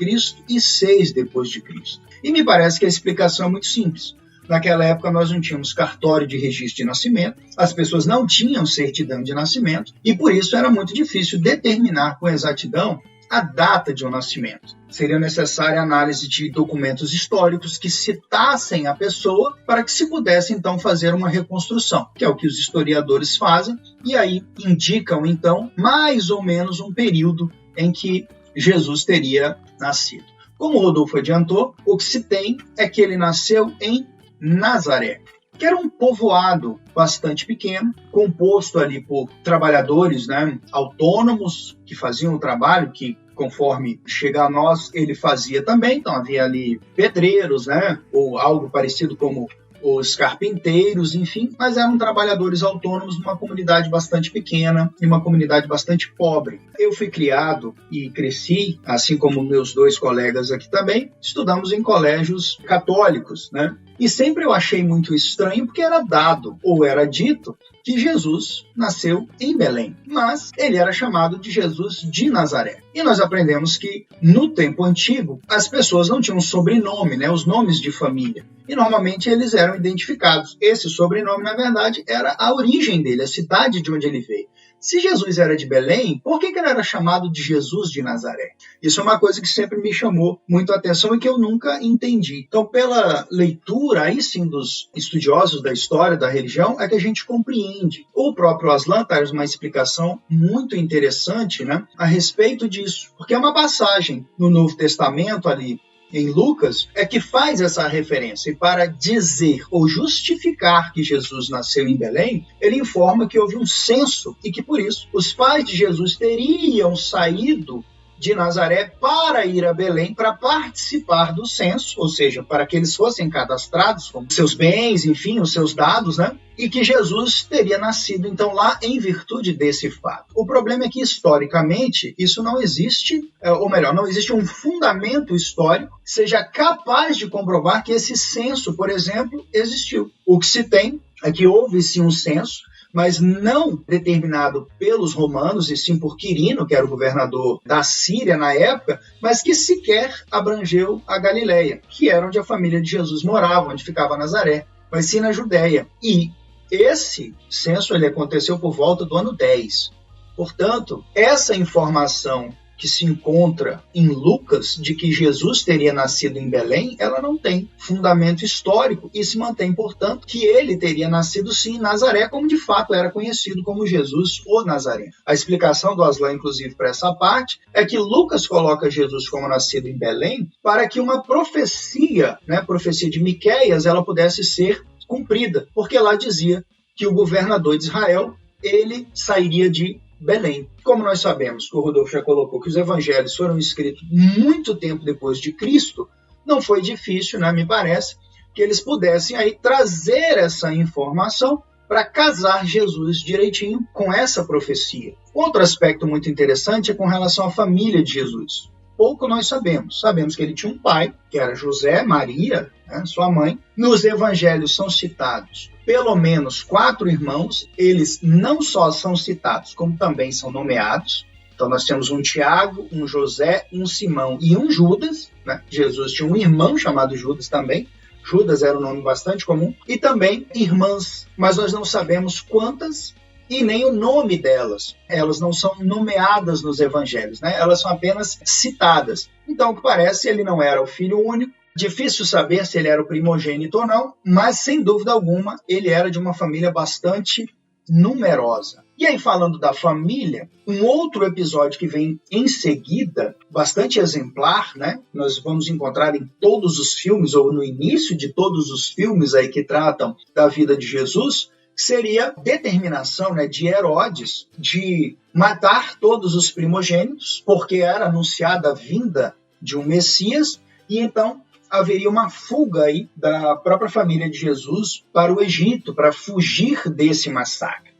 e 6 depois de Cristo. E me parece que a explicação é muito simples. Naquela época nós não tínhamos cartório de registro de nascimento, as pessoas não tinham certidão de nascimento e por isso era muito difícil determinar com exatidão a data de um nascimento. Seria necessária análise de documentos históricos que citassem a pessoa para que se pudesse, então, fazer uma reconstrução, que é o que os historiadores fazem, e aí indicam, então, mais ou menos um período em que Jesus teria nascido. Como o Rodolfo adiantou, o que se tem é que ele nasceu em Nazaré, que era um povoado bastante pequeno, composto ali por trabalhadores, autônomos que faziam o trabalho que, conforme chega a nós, ele fazia também. Então havia ali pedreiros, ou algo parecido como os carpinteiros, enfim, mas eram trabalhadores autônomos numa comunidade bastante pequena e uma comunidade bastante pobre. Eu fui criado e cresci, assim como meus 2 colegas aqui também, estudamos em colégios católicos, E sempre eu achei muito estranho porque era dado ou era dito que Jesus nasceu em Belém, mas ele era chamado de Jesus de Nazaré. E nós aprendemos que no tempo antigo as pessoas não tinham sobrenome, os nomes de família, e normalmente eles eram identificados. Esse sobrenome, na verdade, era a origem dele, a cidade de onde ele veio. Se Jesus era de Belém, por que ele era chamado de Jesus de Nazaré? Isso é uma coisa que sempre me chamou muito a atenção e que eu nunca entendi. Então, pela leitura, aí sim, dos estudiosos da história, da religião, é que a gente compreende. O próprio Aslan traz uma explicação muito interessante, a respeito disso, porque é uma passagem no Novo Testamento ali, em Lucas, é que faz essa referência. E para dizer ou justificar que Jesus nasceu em Belém, ele informa que houve um censo e que, por isso, os pais de Jesus teriam saído de Nazaré para ir a Belém para participar do censo, ou seja, para que eles fossem cadastrados com seus bens, enfim, os seus dados, e que Jesus teria nascido, então, lá em virtude desse fato. O problema é que, historicamente, isso não existe, ou melhor, não existe um fundamento histórico que seja capaz de comprovar que esse censo, por exemplo, existiu. O que se tem é que houve, sim, um censo, mas não determinado pelos romanos, e sim por Quirino, que era o governador da Síria na época, mas que sequer abrangeu a Galileia, que era onde a família de Jesus morava, onde ficava Nazaré, mas sim na Judéia. E esse censo ele aconteceu por volta do ano 10. Portanto, essa informação que se encontra em Lucas, de que Jesus teria nascido em Belém, ela não tem fundamento histórico e se mantém, portanto, que ele teria nascido sim em Nazaré, como de fato era conhecido como Jesus o Nazareno. A explicação do Aslan, inclusive, para essa parte, é que Lucas coloca Jesus como nascido em Belém para que uma profecia, profecia de Miqueias, ela pudesse ser cumprida, porque lá dizia que o governador de Israel, ele sairia de Belém. Como nós sabemos, que o Rodolfo já colocou, que os evangelhos foram escritos muito tempo depois de Cristo, não foi difícil, me parece, que eles pudessem aí trazer essa informação para casar Jesus direitinho com essa profecia. Outro aspecto muito interessante é com relação à família de Jesus. Pouco nós sabemos. Sabemos que ele tinha um pai, que era José, Maria, sua mãe. Nos evangelhos são citados pelo menos 4 irmãos. Eles não só são citados, como também são nomeados. Então nós temos um Tiago, um José, um Simão e um Judas. Jesus tinha um irmão chamado Judas também. Judas era um nome bastante comum. E também irmãs, mas nós não sabemos quantas e nem o nome delas. Elas não são nomeadas nos evangelhos, elas são apenas citadas. Então, o que parece, ele não era o filho único. Difícil saber se ele era o primogênito ou não, mas, sem dúvida alguma, ele era de uma família bastante numerosa. E aí, falando da família, um outro episódio que vem em seguida, bastante exemplar, nós vamos encontrar em todos os filmes, ou no início de todos os filmes aí que tratam da vida de Jesus, seria a determinação de Herodes de matar todos os primogênitos, porque era anunciada a vinda de um Messias, e então haveria uma fuga aí da própria família de Jesus para o Egito, para fugir desse massacre.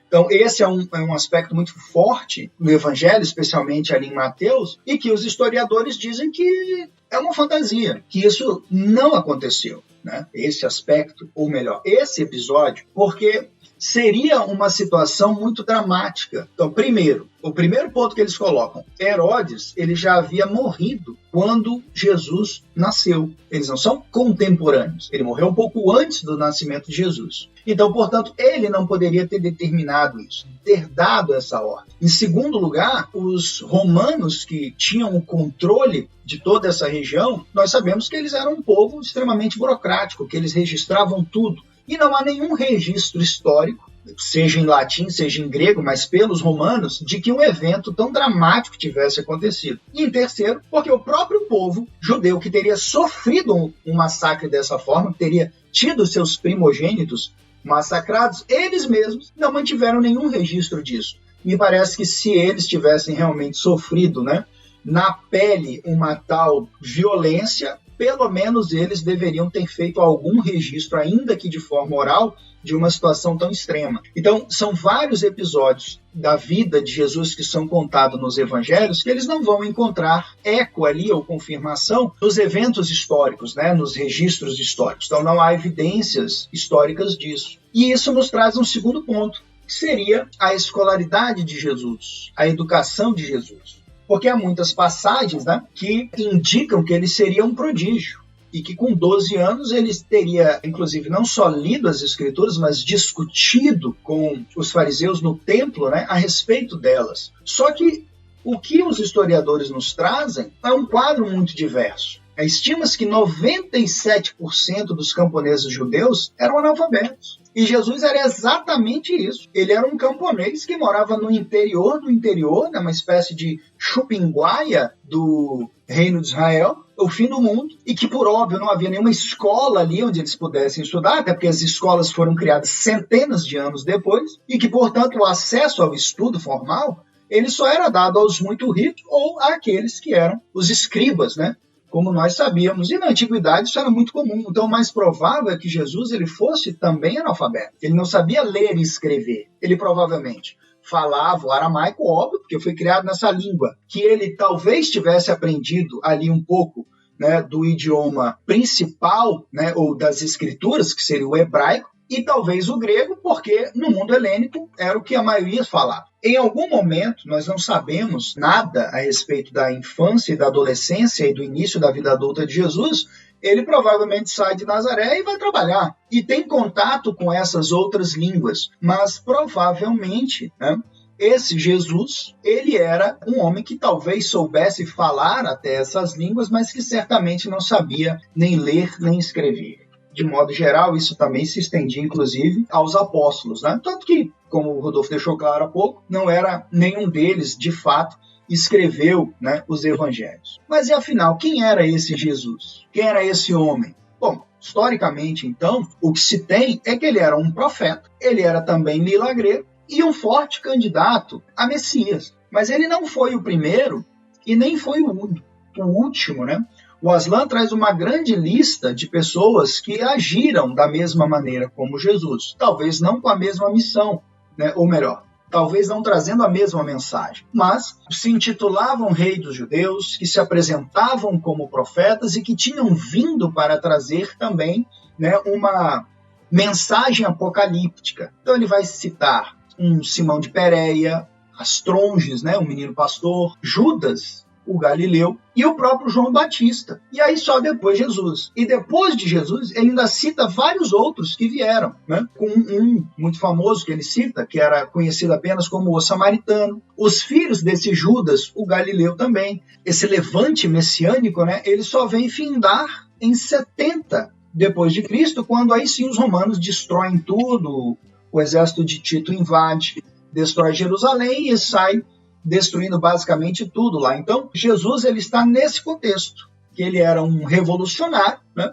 Então Então, esse é um aspecto muito forte no Evangelho, especialmente ali em Mateus, e que os historiadores dizem que é uma fantasia, que isso não aconteceu, né? Esse aspecto, ou melhor, esse episódio, porque seria uma situação muito dramática. Então, o primeiro ponto que eles colocam, Herodes, ele já havia morrido quando Jesus nasceu. Eles não são contemporâneos. Ele morreu um pouco antes do nascimento de Jesus. Então, portanto, ele não poderia ter determinado isso, ter dado essa ordem. Em segundo lugar, os romanos que tinham o controle de toda essa região, nós sabemos que eles eram um povo extremamente burocrático, que eles registravam tudo. E não há nenhum registro histórico, seja em latim, seja em grego, mas pelos romanos, de que um evento tão dramático tivesse acontecido. E em terceiro, porque o próprio povo judeu que teria sofrido um massacre dessa forma, que teria tido seus primogênitos massacrados, eles mesmos não mantiveram nenhum registro disso. Me parece que se eles tivessem realmente sofrido, né, na pele uma tal violência, pelo menos eles deveriam ter feito algum registro, ainda que de forma oral, de uma situação tão extrema. Então, são vários episódios da vida de Jesus que são contados nos evangelhos que eles não vão encontrar eco ali ou confirmação nos eventos históricos, né, nos registros históricos. Então, não há evidências históricas disso. E isso nos traz um segundo ponto, que seria a escolaridade de Jesus, a educação de Jesus. Porque há muitas passagens, né, que indicam que ele seria um prodígio e que com 12 anos ele teria, inclusive, não só lido as Escrituras, mas discutido com os fariseus no templo, né, a respeito delas. Só que o que os historiadores nos trazem é um quadro muito diverso. Estima-se que 97% dos camponeses judeus eram analfabetos. E Jesus era exatamente isso. Ele era um camponês que morava no interior do interior, né, uma espécie de Chupinguaia do reino de Israel, o fim do mundo, e que, por óbvio, não havia nenhuma escola ali onde eles pudessem estudar, até porque as escolas foram criadas centenas de anos depois, e que, portanto, o acesso ao estudo formal ele só era dado aos muito ricos ou àqueles que eram os escribas, né? Como nós sabíamos, e na antiguidade isso era muito comum. Então, o mais provável é que Jesus ele fosse também analfabeto. Ele não sabia ler e escrever. Ele provavelmente falava o aramaico, óbvio, porque foi criado nessa língua, que ele talvez tivesse aprendido ali um pouco, né, do idioma principal, né, ou das escrituras, que seria o hebraico, e talvez o grego, porque no mundo helênico era o que a maioria falava. Em algum momento, nós não sabemos nada a respeito da infância e da adolescência e do início da vida adulta de Jesus, ele provavelmente sai de Nazaré e vai trabalhar. E tem contato com essas outras línguas, mas provavelmente, né, esse Jesus, ele era um homem que talvez soubesse falar até essas línguas, mas que certamente não sabia nem ler nem escrever. De modo geral, isso também se estendia, inclusive, aos apóstolos, né? Tanto que, como o Rodolfo deixou claro há pouco, não era nenhum deles, de fato, escreveu, né, os evangelhos. Mas, e afinal, quem era esse Jesus? Quem era esse homem? Bom, historicamente, então, o que se tem é que ele era um profeta, ele era também milagreiro e um forte candidato a Messias. Mas ele não foi o primeiro e nem foi o último, né? O Aslan traz uma grande lista de pessoas que agiram da mesma maneira como Jesus. Talvez não com a mesma missão, né? Ou melhor, talvez não trazendo a mesma mensagem, mas se intitulavam rei dos judeus, que se apresentavam como profetas e que tinham vindo para trazer também, né, uma mensagem apocalíptica. Então ele vai citar um Simão de Pérea, Astronges, né, um menino pastor, Judas, o Galileu, e o próprio João Batista. E aí só depois Jesus. E depois de Jesus, ele ainda cita vários outros que vieram, né? Com um muito famoso que ele cita, que era conhecido apenas como o Samaritano. Os filhos desse Judas, o Galileu também. Esse levante messiânico, né? Ele só vem findar em 70 depois de Cristo, quando aí sim os romanos destroem tudo, o exército de Tito invade, destrói Jerusalém e sai destruindo basicamente tudo lá. Então, Jesus ele está nesse contexto, que ele era um revolucionário, né?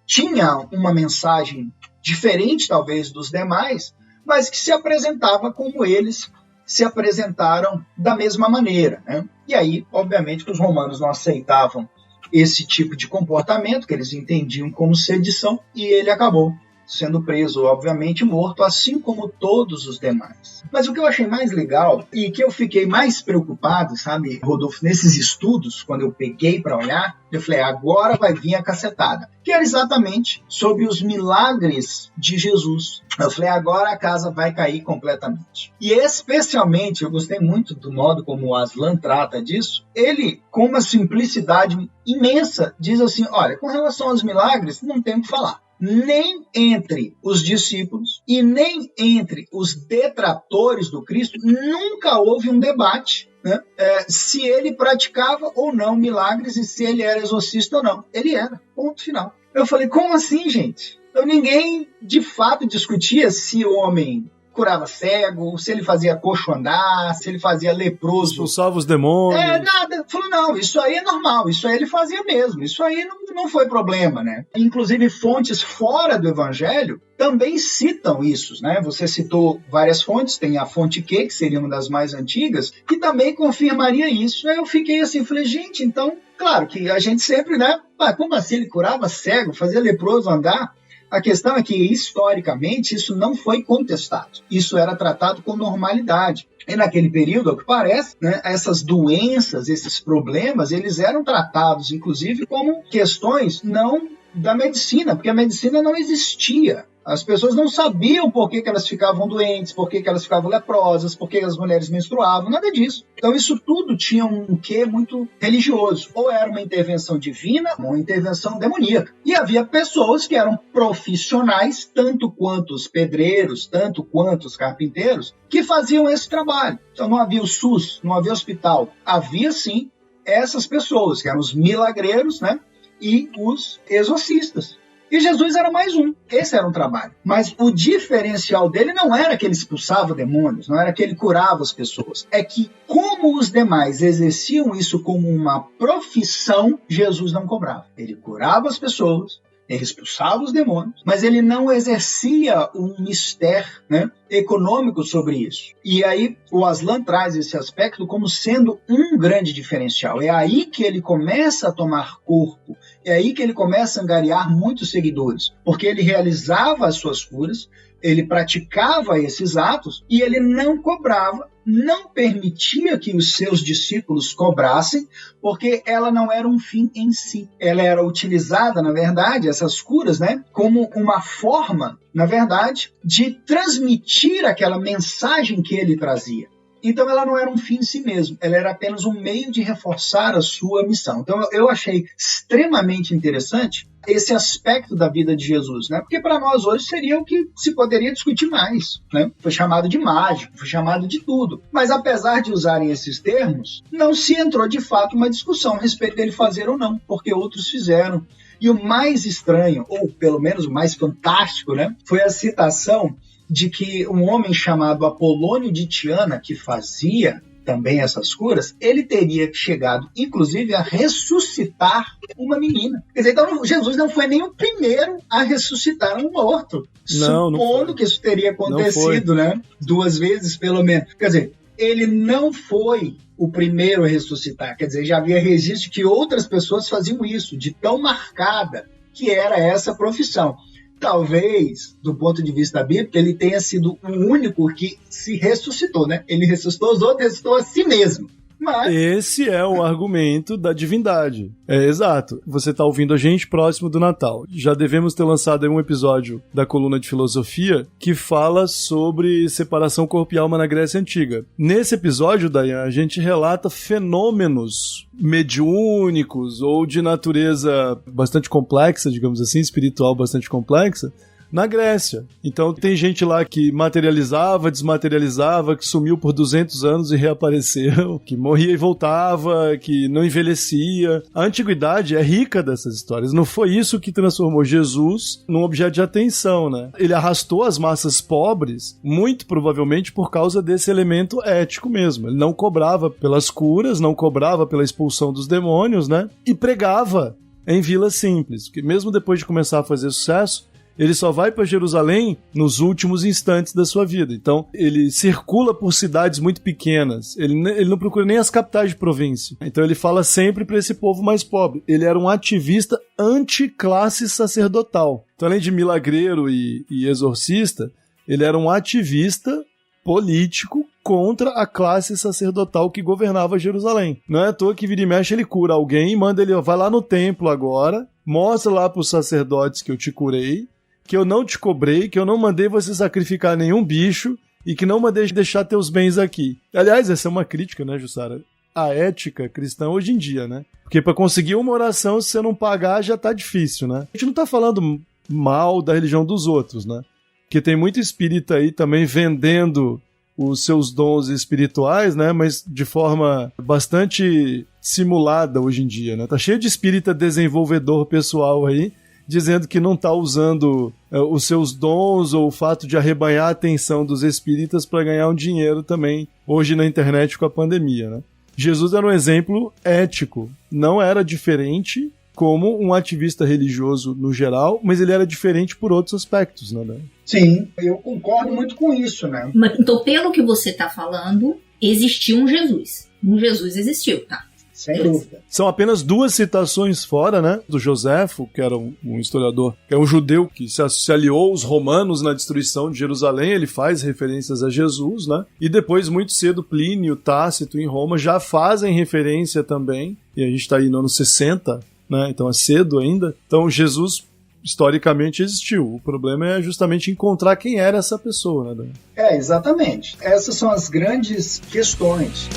Tinha uma mensagem diferente, talvez, dos demais, mas que se apresentava como eles se apresentaram da mesma maneira, né? E aí, obviamente, que os romanos não aceitavam esse tipo de comportamento, que eles entendiam como sedição, e ele acabou sendo preso, obviamente, morto, assim como todos os demais. Mas o que eu achei mais legal e que eu fiquei mais preocupado, sabe, Rodolfo, nesses estudos, quando eu peguei para olhar, eu falei, agora vai vir a cacetada. Que era exatamente sobre os milagres de Jesus. Eu falei, agora a casa vai cair completamente. E especialmente, eu gostei muito do modo como o Aslan trata disso, ele, com uma simplicidade imensa, diz assim, olha, com relação aos milagres, não tem o que falar. Nem entre os discípulos e nem entre os detratores do Cristo nunca houve um debate, né, se ele praticava ou não milagres e se ele era exorcista ou não. Ele era, ponto final. Eu falei, como assim, gente? Então ninguém de fato discutia se o homem curava cego, se ele fazia coxo andar, se ele fazia leproso. Expulsava os demônios. Nada. Falou, não, isso aí é normal, isso aí ele fazia mesmo, isso aí não foi problema, né? Inclusive, fontes fora do Evangelho também citam isso, né? Você citou várias fontes, tem a fonte Q, que seria uma das mais antigas, que também confirmaria isso. Aí eu fiquei assim, falei, gente, então, claro que a gente sempre, né? Como assim ele curava cego, fazia leproso andar? A questão é que, historicamente, isso não foi contestado. Isso era tratado com normalidade. E naquele período, ao que parece, né, essas doenças, esses problemas, eles eram tratados, inclusive, como questões não da medicina, porque a medicina não existia. As pessoas não sabiam por que elas ficavam doentes, por que elas ficavam leprosas, por que as mulheres menstruavam, nada disso. Então isso tudo tinha um quê muito religioso. Ou era uma intervenção divina, ou uma intervenção demoníaca. E havia pessoas que eram profissionais, tanto quanto os pedreiros, tanto quanto os carpinteiros, que faziam esse trabalho. Então não havia o SUS, não havia hospital. Havia sim essas pessoas, que eram os milagreiros, né, e os exorcistas. E Jesus era mais um. Esse era um trabalho. Mas o diferencial dele não era que ele expulsava demônios, não era que ele curava as pessoas. É que, como os demais exerciam isso como uma profissão, Jesus não cobrava. Ele curava as pessoas, ele expulsava os demônios, mas ele não exercia um mistério, né, econômico sobre isso. E aí o Aslan traz esse aspecto como sendo um grande diferencial. É aí que ele começa a tomar corpo, é aí que ele começa a angariar muitos seguidores, porque ele realizava as suas curas, ele praticava esses atos e ele não cobrava, não permitia que os seus discípulos cobrassem, porque ela não era um fim em si. Ela era utilizada, na verdade, essas curas, né, como uma forma, na verdade, de transmitir aquela mensagem que ele trazia. Então ela não era um fim em si mesmo, ela era apenas um meio de reforçar a sua missão. Então eu achei extremamente interessante esse aspecto da vida de Jesus, né? Porque para nós hoje seria o que se poderia discutir mais, né? Foi chamado de mágico, foi chamado de tudo. Mas apesar de usarem esses termos, não se entrou de fato uma discussão a respeito dele fazer ou não, porque outros fizeram. E o mais estranho, ou pelo menos o mais fantástico, né, foi a citação de que um homem chamado Apolônio de Tiana, que fazia também essas curas, ele teria chegado, inclusive, a ressuscitar uma menina. Quer dizer, então Jesus não foi nem o primeiro a ressuscitar um morto. Supondo que isso teria acontecido, né, 2 vezes pelo menos. Quer dizer, ele não foi o primeiro a ressuscitar. Quer dizer, já havia registro que outras pessoas faziam isso, de tão marcada que era essa profissão. Talvez, do ponto de vista bíblico, ele tenha sido o único que se ressuscitou, né? Ele ressuscitou os outros, ressuscitou a si mesmo. Mas... esse é o argumento da divindade. Exato. Você está ouvindo a gente próximo do Natal. Já devemos ter lançado aí um episódio da coluna de filosofia que fala sobre separação corpo e alma na Grécia Antiga. Nesse episódio, Dayan, a gente relata fenômenos mediúnicos ou de natureza bastante complexa, digamos assim, espiritual bastante complexa, na Grécia. Então tem gente lá que materializava, desmaterializava, que sumiu por 200 anos e reapareceu, que morria e voltava, que não envelhecia. A antiguidade é rica dessas histórias. Não foi isso que transformou Jesus num objeto de atenção, né? Ele arrastou as massas pobres, muito provavelmente por causa desse elemento ético mesmo. Ele não cobrava pelas curas, não cobrava pela expulsão dos demônios, né? E pregava em vilas simples, porque mesmo depois de começar a fazer sucesso, ele só vai para Jerusalém nos últimos instantes da sua vida. Então, ele circula por cidades muito pequenas. Ele não procura nem as capitais de província. Então, ele fala sempre para esse povo mais pobre. Ele era um ativista anti-classe sacerdotal. Então, além de milagreiro e exorcista, ele era um ativista político contra a classe sacerdotal que governava Jerusalém. Não é à toa que vira e mexe ele cura alguém e manda ele, vai lá no templo agora, mostra lá para os sacerdotes que eu te curei, que eu não te cobrei, que eu não mandei você sacrificar nenhum bicho e que não mandei deixar teus bens aqui. Aliás, essa é uma crítica, né, Jussara? A ética cristã hoje em dia, né? Porque para conseguir uma oração, se você não pagar, já tá difícil, né? A gente não tá falando mal da religião dos outros, né? Porque tem muito espírita aí também vendendo os seus dons espirituais, né? Mas de forma bastante simulada hoje em dia, né? Tá cheio de espírita desenvolvedor pessoal aí, dizendo que não está usando os seus dons ou o fato de arrebanhar a atenção dos espíritas para ganhar um dinheiro também, hoje na internet com a pandemia, né? Jesus era um exemplo ético, não era diferente como um ativista religioso no geral, mas ele era diferente por outros aspectos, né? Sim, eu concordo muito com isso, né? Então, pelo que você está falando, existiu um Jesus. Um Jesus existiu, tá? Sem dúvida. São apenas 2 citações fora, né? Do Joséfo, que era um historiador, que é um judeu que se aliou aos romanos na destruição de Jerusalém, ele faz referências a Jesus, né? E depois, muito cedo, Plínio, Tácito em Roma já fazem referência também, e a gente está aí no ano 60, né? Então é cedo ainda. Então Jesus historicamente existiu. O problema é justamente encontrar quem era essa pessoa, né? Exatamente. Essas são as grandes questões.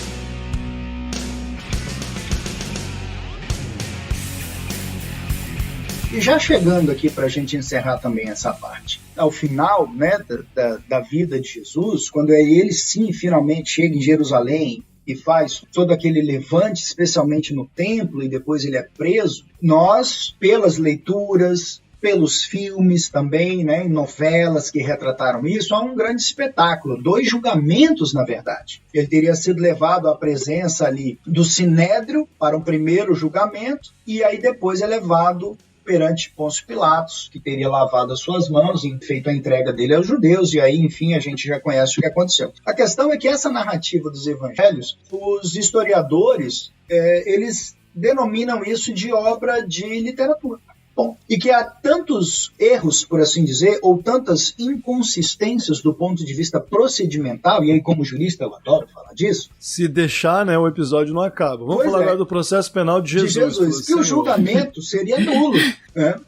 E já chegando aqui para a gente encerrar também essa parte, ao final, né, da vida de Jesus, quando ele sim finalmente chega em Jerusalém e faz todo aquele levante, especialmente no templo, e depois ele é preso, nós, pelas leituras, pelos filmes também, né, novelas que retrataram isso, há um grande espetáculo, 2 julgamentos, na verdade. Ele teria sido levado à presença ali do Sinédrio para um primeiro julgamento, e aí depois é levado perante Pôncio Pilatos, que teria lavado as suas mãos e feito a entrega dele aos judeus, e aí, enfim, a gente já conhece o que aconteceu. A questão é que essa narrativa dos evangelhos, os historiadores, eles denominam isso de obra de literatura. Bom, e que há tantos erros, por assim dizer, ou tantas inconsistências do ponto de vista procedimental, e aí como jurista eu adoro falar disso. Se deixar, né, o episódio não acaba. Vamos falar agora do processo penal de Jesus. Que o julgamento seria nulo. Né?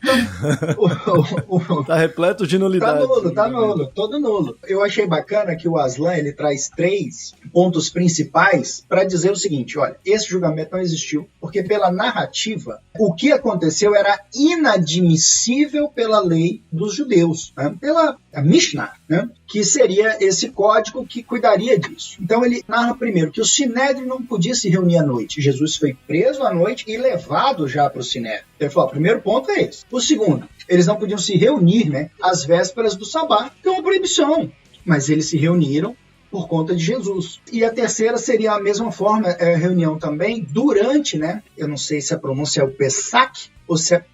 Então, tá repleto de nulidade. Tá nulo, todo nulo. Eu achei bacana que o Aslan, ele traz 3 pontos principais para dizer o seguinte, olha, esse julgamento não existiu, porque pela narrativa, o que aconteceu era inadmissível pela lei dos judeus, né? Pela Mishnah, né? Que seria esse código que cuidaria disso. Então ele narra primeiro que o Sinédrio não podia se reunir à noite. Jesus foi preso à noite e levado já para o Sinédrio. Ele falou, o primeiro ponto é esse. O segundo, eles não podiam se reunir, né, às vésperas do sabá, que é uma proibição. Mas eles se reuniram por conta de Jesus. E a terceira seria a mesma forma, a reunião também durante, né, eu não sei se a pronúncia é o Pesach ou se é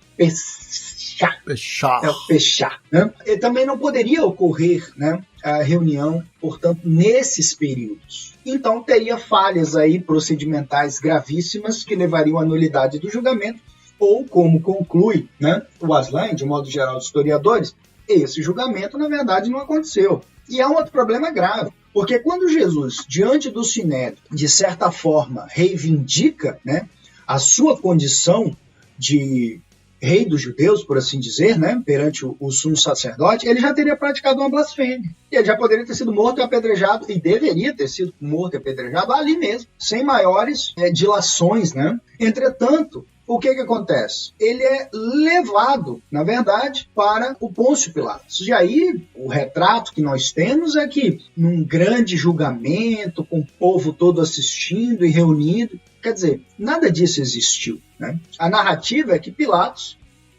Pechá. É o Pechá, né? E também não poderia ocorrer, né, a reunião, portanto, nesses períodos. Então teria falhas aí procedimentais gravíssimas que levariam à nulidade do julgamento, ou como conclui, né, o Aslan, de modo geral, os historiadores, esse julgamento, na verdade, não aconteceu. E há um outro problema grave, porque quando Jesus, diante do Sinédrio, de certa forma, reivindica, né, a sua condição de rei dos judeus, por assim dizer, né, perante o sumo sacerdote, ele já teria praticado uma blasfêmia. E ele já poderia ter sido morto e apedrejado, e deveria ter sido morto e apedrejado ali mesmo, sem maiores dilações, né? Entretanto, o que acontece? Ele é levado, na verdade, para o Pôncio Pilatos. E aí, o retrato que nós temos é que, num grande julgamento, com o povo todo assistindo e reunido, quer dizer, nada disso existiu, né? A narrativa é que Pilatos,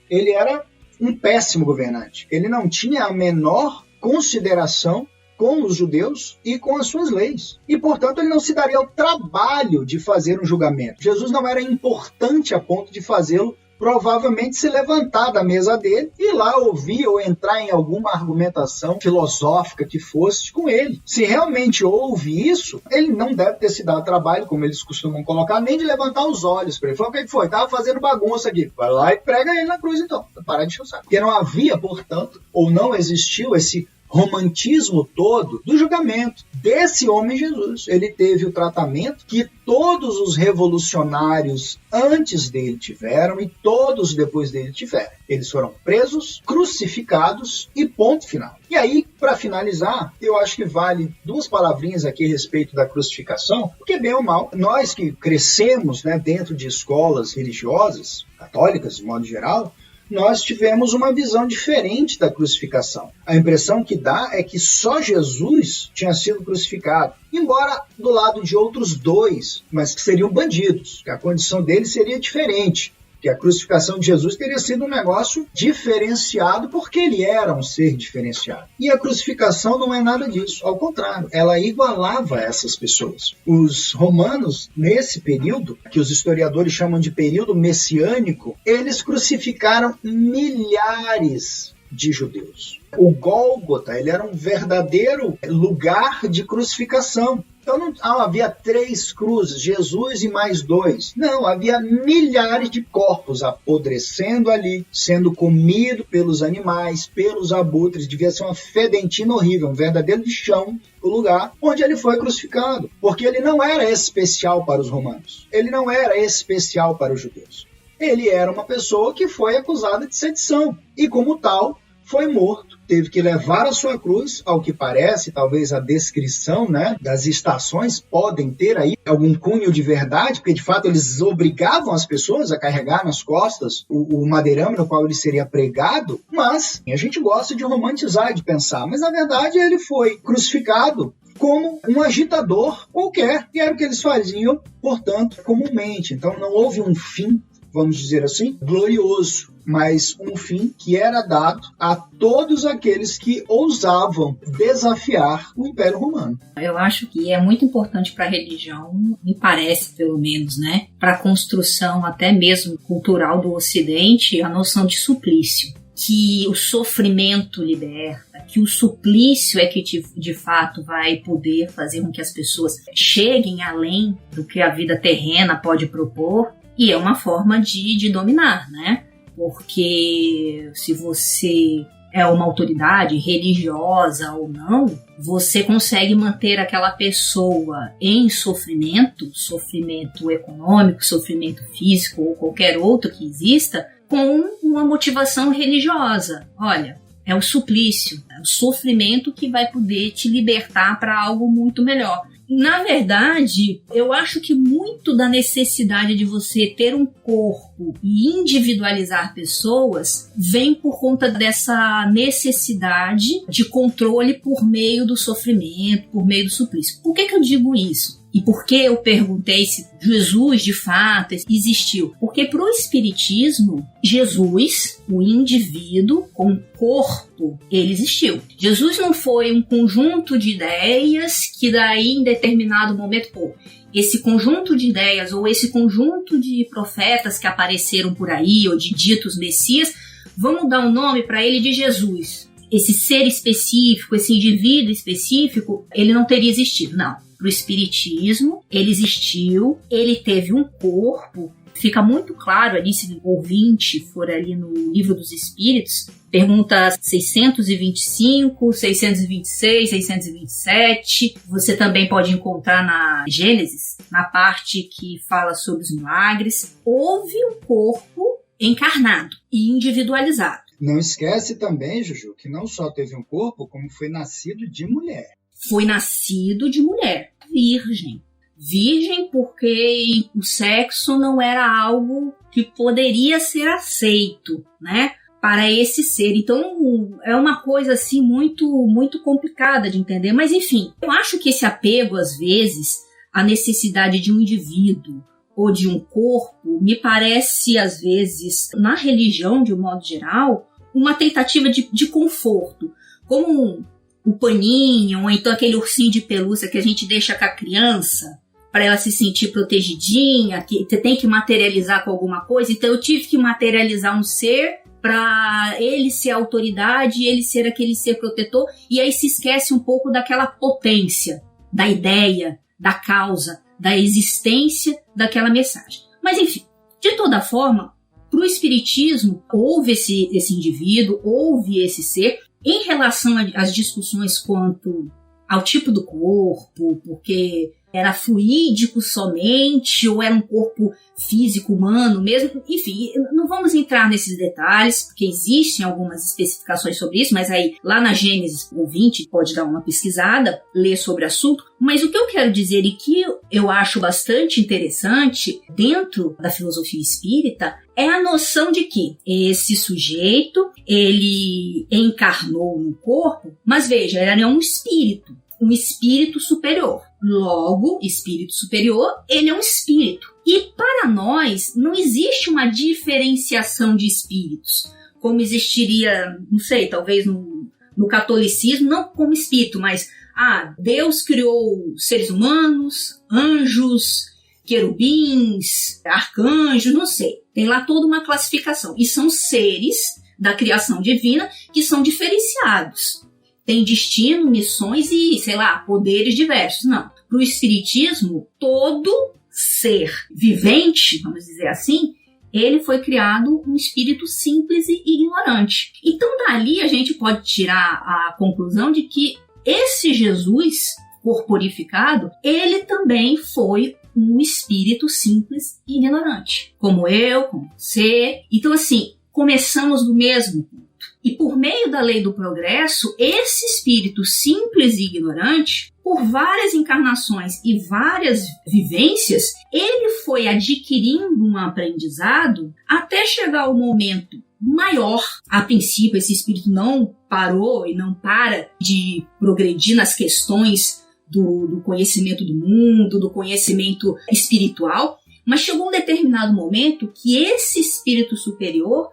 ele era um péssimo governante. Ele não tinha a menor consideração com os judeus e com as suas leis. E, portanto, ele não se daria ao trabalho de fazer um julgamento. Jesus não era importante a ponto de fazê-lo provavelmente se levantar da mesa dele e ir lá ouvir ou entrar em alguma argumentação filosófica que fosse com ele. Se realmente houve isso, ele não deve ter se dado trabalho, como eles costumam colocar, nem de levantar os olhos para ele. Falou, o que foi? Estava fazendo bagunça aqui. Vai lá e prega ele na cruz então, para parar de encher o saco. Porque não havia, portanto, ou não existiu esse romantismo todo do julgamento desse homem Jesus. Ele teve o tratamento que todos os revolucionários antes dele tiveram e todos depois dele tiveram. Eles foram presos, crucificados e ponto final. E aí, para finalizar, eu acho que vale 2 palavrinhas aqui a respeito da crucificação, porque bem ou mal, nós que crescemos, né, dentro de escolas religiosas, católicas de modo geral, nós tivemos uma visão diferente da crucificação. A impressão que dá é que só Jesus tinha sido crucificado, embora do lado de outros 2, mas que seriam bandidos, que a condição deles seria diferente. Que a crucificação de Jesus teria sido um negócio diferenciado porque ele era um ser diferenciado. E a crucificação não é nada disso, ao contrário, ela igualava essas pessoas. Os romanos, nesse período, que os historiadores chamam de período messiânico, eles crucificaram milhares de judeus. O Gólgota, ele era um verdadeiro lugar de crucificação. Então não havia 3 cruzes, Jesus e mais 2. Não, havia milhares de corpos apodrecendo ali, sendo comido pelos animais, pelos abutres. Devia ser uma fedentina horrível, um verdadeiro lixão, o lugar onde ele foi crucificado. Porque ele não era especial para os romanos. Ele não era especial para os judeus. Ele era uma pessoa que foi acusada de sedição. E como tal, foi morto. Teve que levar a sua cruz, ao que parece, talvez a descrição, né, das estações podem ter aí algum cunho de verdade, porque de fato eles obrigavam as pessoas a carregar nas costas o madeirame no qual ele seria pregado, mas a gente gosta de romantizar, de pensar, mas na verdade ele foi crucificado como um agitador qualquer, e era o que eles faziam, portanto, comumente. Então não houve um fim, vamos dizer assim, glorioso, mas um fim que era dado a todos aqueles que ousavam desafiar o Império Romano. Eu acho que é muito importante para a religião, me parece pelo menos, né, para a construção até mesmo cultural do Ocidente, a noção de suplício. Que o sofrimento liberta, que o suplício é que de fato vai poder fazer com que as pessoas cheguem além do que a vida terrena pode propor, e é uma forma de dominar, né? Porque se você é uma autoridade religiosa ou não, você consegue manter aquela pessoa em sofrimento econômico, sofrimento físico ou qualquer outro que exista, com uma motivação religiosa. Olha, é o suplício, é o sofrimento que vai poder te libertar para algo muito melhor. Na verdade, eu acho que muito da necessidade de você ter um corpo e individualizar pessoas vem por conta dessa necessidade de controle por meio do sofrimento, por meio do suplício. Por que eu digo isso? E por que eu perguntei se Jesus, de fato, existiu? Porque para o Espiritismo, Jesus, o indivíduo com corpo, ele existiu. Jesus não foi um conjunto de ideias que daí, em determinado momento, esse conjunto de ideias ou esse conjunto de profetas que apareceram por aí, ou de ditos messias, vamos dar um nome para ele de Jesus. Esse ser específico, esse indivíduo específico, ele não teria existido, não. Para o Espiritismo, ele existiu, ele teve um corpo. Fica muito claro ali, se o ouvinte for ali no Livro dos Espíritos, pergunta 625, 626, 627. Você também pode encontrar na Gênesis, na parte que fala sobre os milagres. Houve um corpo encarnado e individualizado. Não esquece também, Juju, que não só teve um corpo, como foi nascido de mulher. Foi nascido de mulher, virgem. Virgem porque o sexo não era algo que poderia ser aceito, né, para esse ser. Então é uma coisa assim muito, muito complicada de entender. Mas enfim, eu acho que esse apego às vezes à necessidade de um indivíduo ou de um corpo me parece às vezes na religião de um modo geral uma tentativa de conforto, como o paninho, ou então aquele ursinho de pelúcia que a gente deixa com a criança para ela se sentir protegidinha, que você tem que materializar com alguma coisa. Então eu tive que materializar um ser para ele ser a autoridade, ele ser aquele ser protetor, e aí se esquece um pouco daquela potência, da ideia, da causa, da existência daquela mensagem. Mas enfim, de toda forma, para o Espiritismo, houve esse indivíduo, houve esse ser. Em relação às discussões quanto ao tipo do corpo, porque era fluídico somente, ou era um corpo físico humano mesmo, enfim, não vamos entrar nesses detalhes, porque existem algumas especificações sobre isso, mas aí lá na Gênesis, o ouvinte pode dar uma pesquisada, ler sobre o assunto. Mas o que eu quero dizer e que eu acho bastante interessante dentro da filosofia espírita é a noção de que esse sujeito, ele encarnou no corpo, mas veja, ele é um espírito superior. Logo, espírito superior, ele é um espírito. E para nós, não existe uma diferenciação de espíritos, como existiria, não sei, talvez no catolicismo, não como espírito, mas Deus criou seres humanos, anjos, querubins, arcanjos, não sei. Tem lá toda uma classificação. E são seres da criação divina que são diferenciados. Tem destino, missões e, sei lá, poderes diversos. Não. Para o Espiritismo, todo ser vivente, vamos dizer assim, ele foi criado um espírito simples e ignorante. Então, dali a gente pode tirar a conclusão de que esse Jesus corporificado, ele também foi um espírito simples e ignorante. Como eu, como você. Então, assim, começamos do mesmo ponto. E por meio da lei do progresso, esse espírito simples e ignorante, por várias encarnações e várias vivências, ele foi adquirindo um aprendizado até chegar ao momento maior. A princípio, esse espírito não parou e não para de progredir nas questões do conhecimento do mundo, do conhecimento espiritual, mas chegou um determinado momento que esse espírito superior,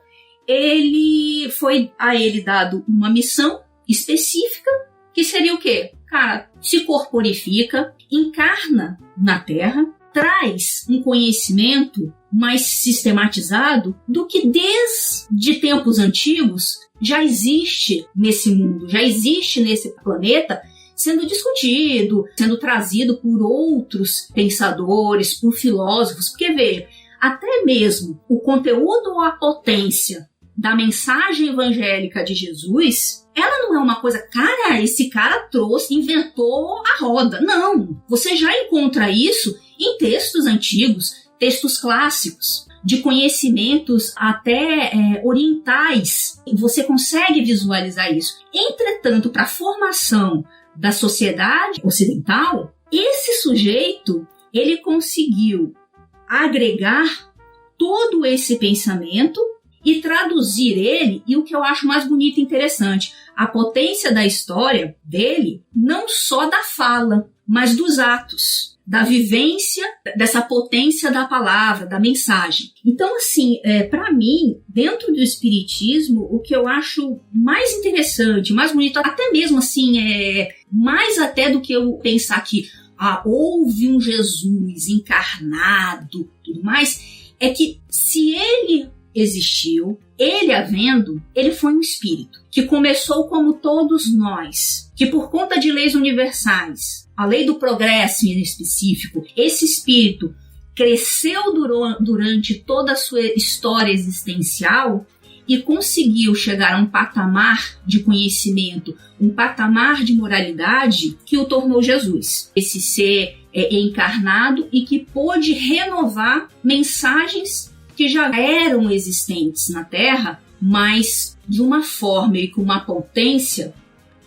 ele foi a ele dado uma missão específica, que seria o quê? Cara, se corporifica, encarna na Terra, traz um conhecimento mais sistematizado do que desde tempos antigos já existe nesse mundo, já existe nesse planeta, sendo discutido, sendo trazido por outros pensadores, por filósofos, porque veja, até mesmo o conteúdo ou a potência da mensagem evangélica de Jesus, ela não é uma coisa, cara, esse cara trouxe, inventou a roda. Não, você já encontra isso em textos antigos, textos clássicos, de conhecimentos até orientais. Você consegue visualizar isso. Entretanto, para a formação da sociedade ocidental, esse sujeito, ele conseguiu agregar todo esse pensamento e traduzir ele, e o que eu acho mais bonito e interessante, a potência da história dele, não só da fala, mas dos atos, da vivência, dessa potência da palavra, da mensagem. Então, assim, para mim, dentro do Espiritismo, o que eu acho mais interessante, mais bonito, até mesmo assim, mais até do que eu pensar que houve um Jesus encarnado, tudo mais, é que se ele existiu, ele havendo, ele foi um espírito que começou como todos nós, que por conta de leis universais, a lei do progresso em específico, esse espírito cresceu durante toda a sua história existencial e conseguiu chegar a um patamar de conhecimento, um patamar de moralidade que o tornou Jesus. Esse ser encarnado e que pôde renovar mensagens que já eram existentes na Terra, mas de uma forma e com uma potência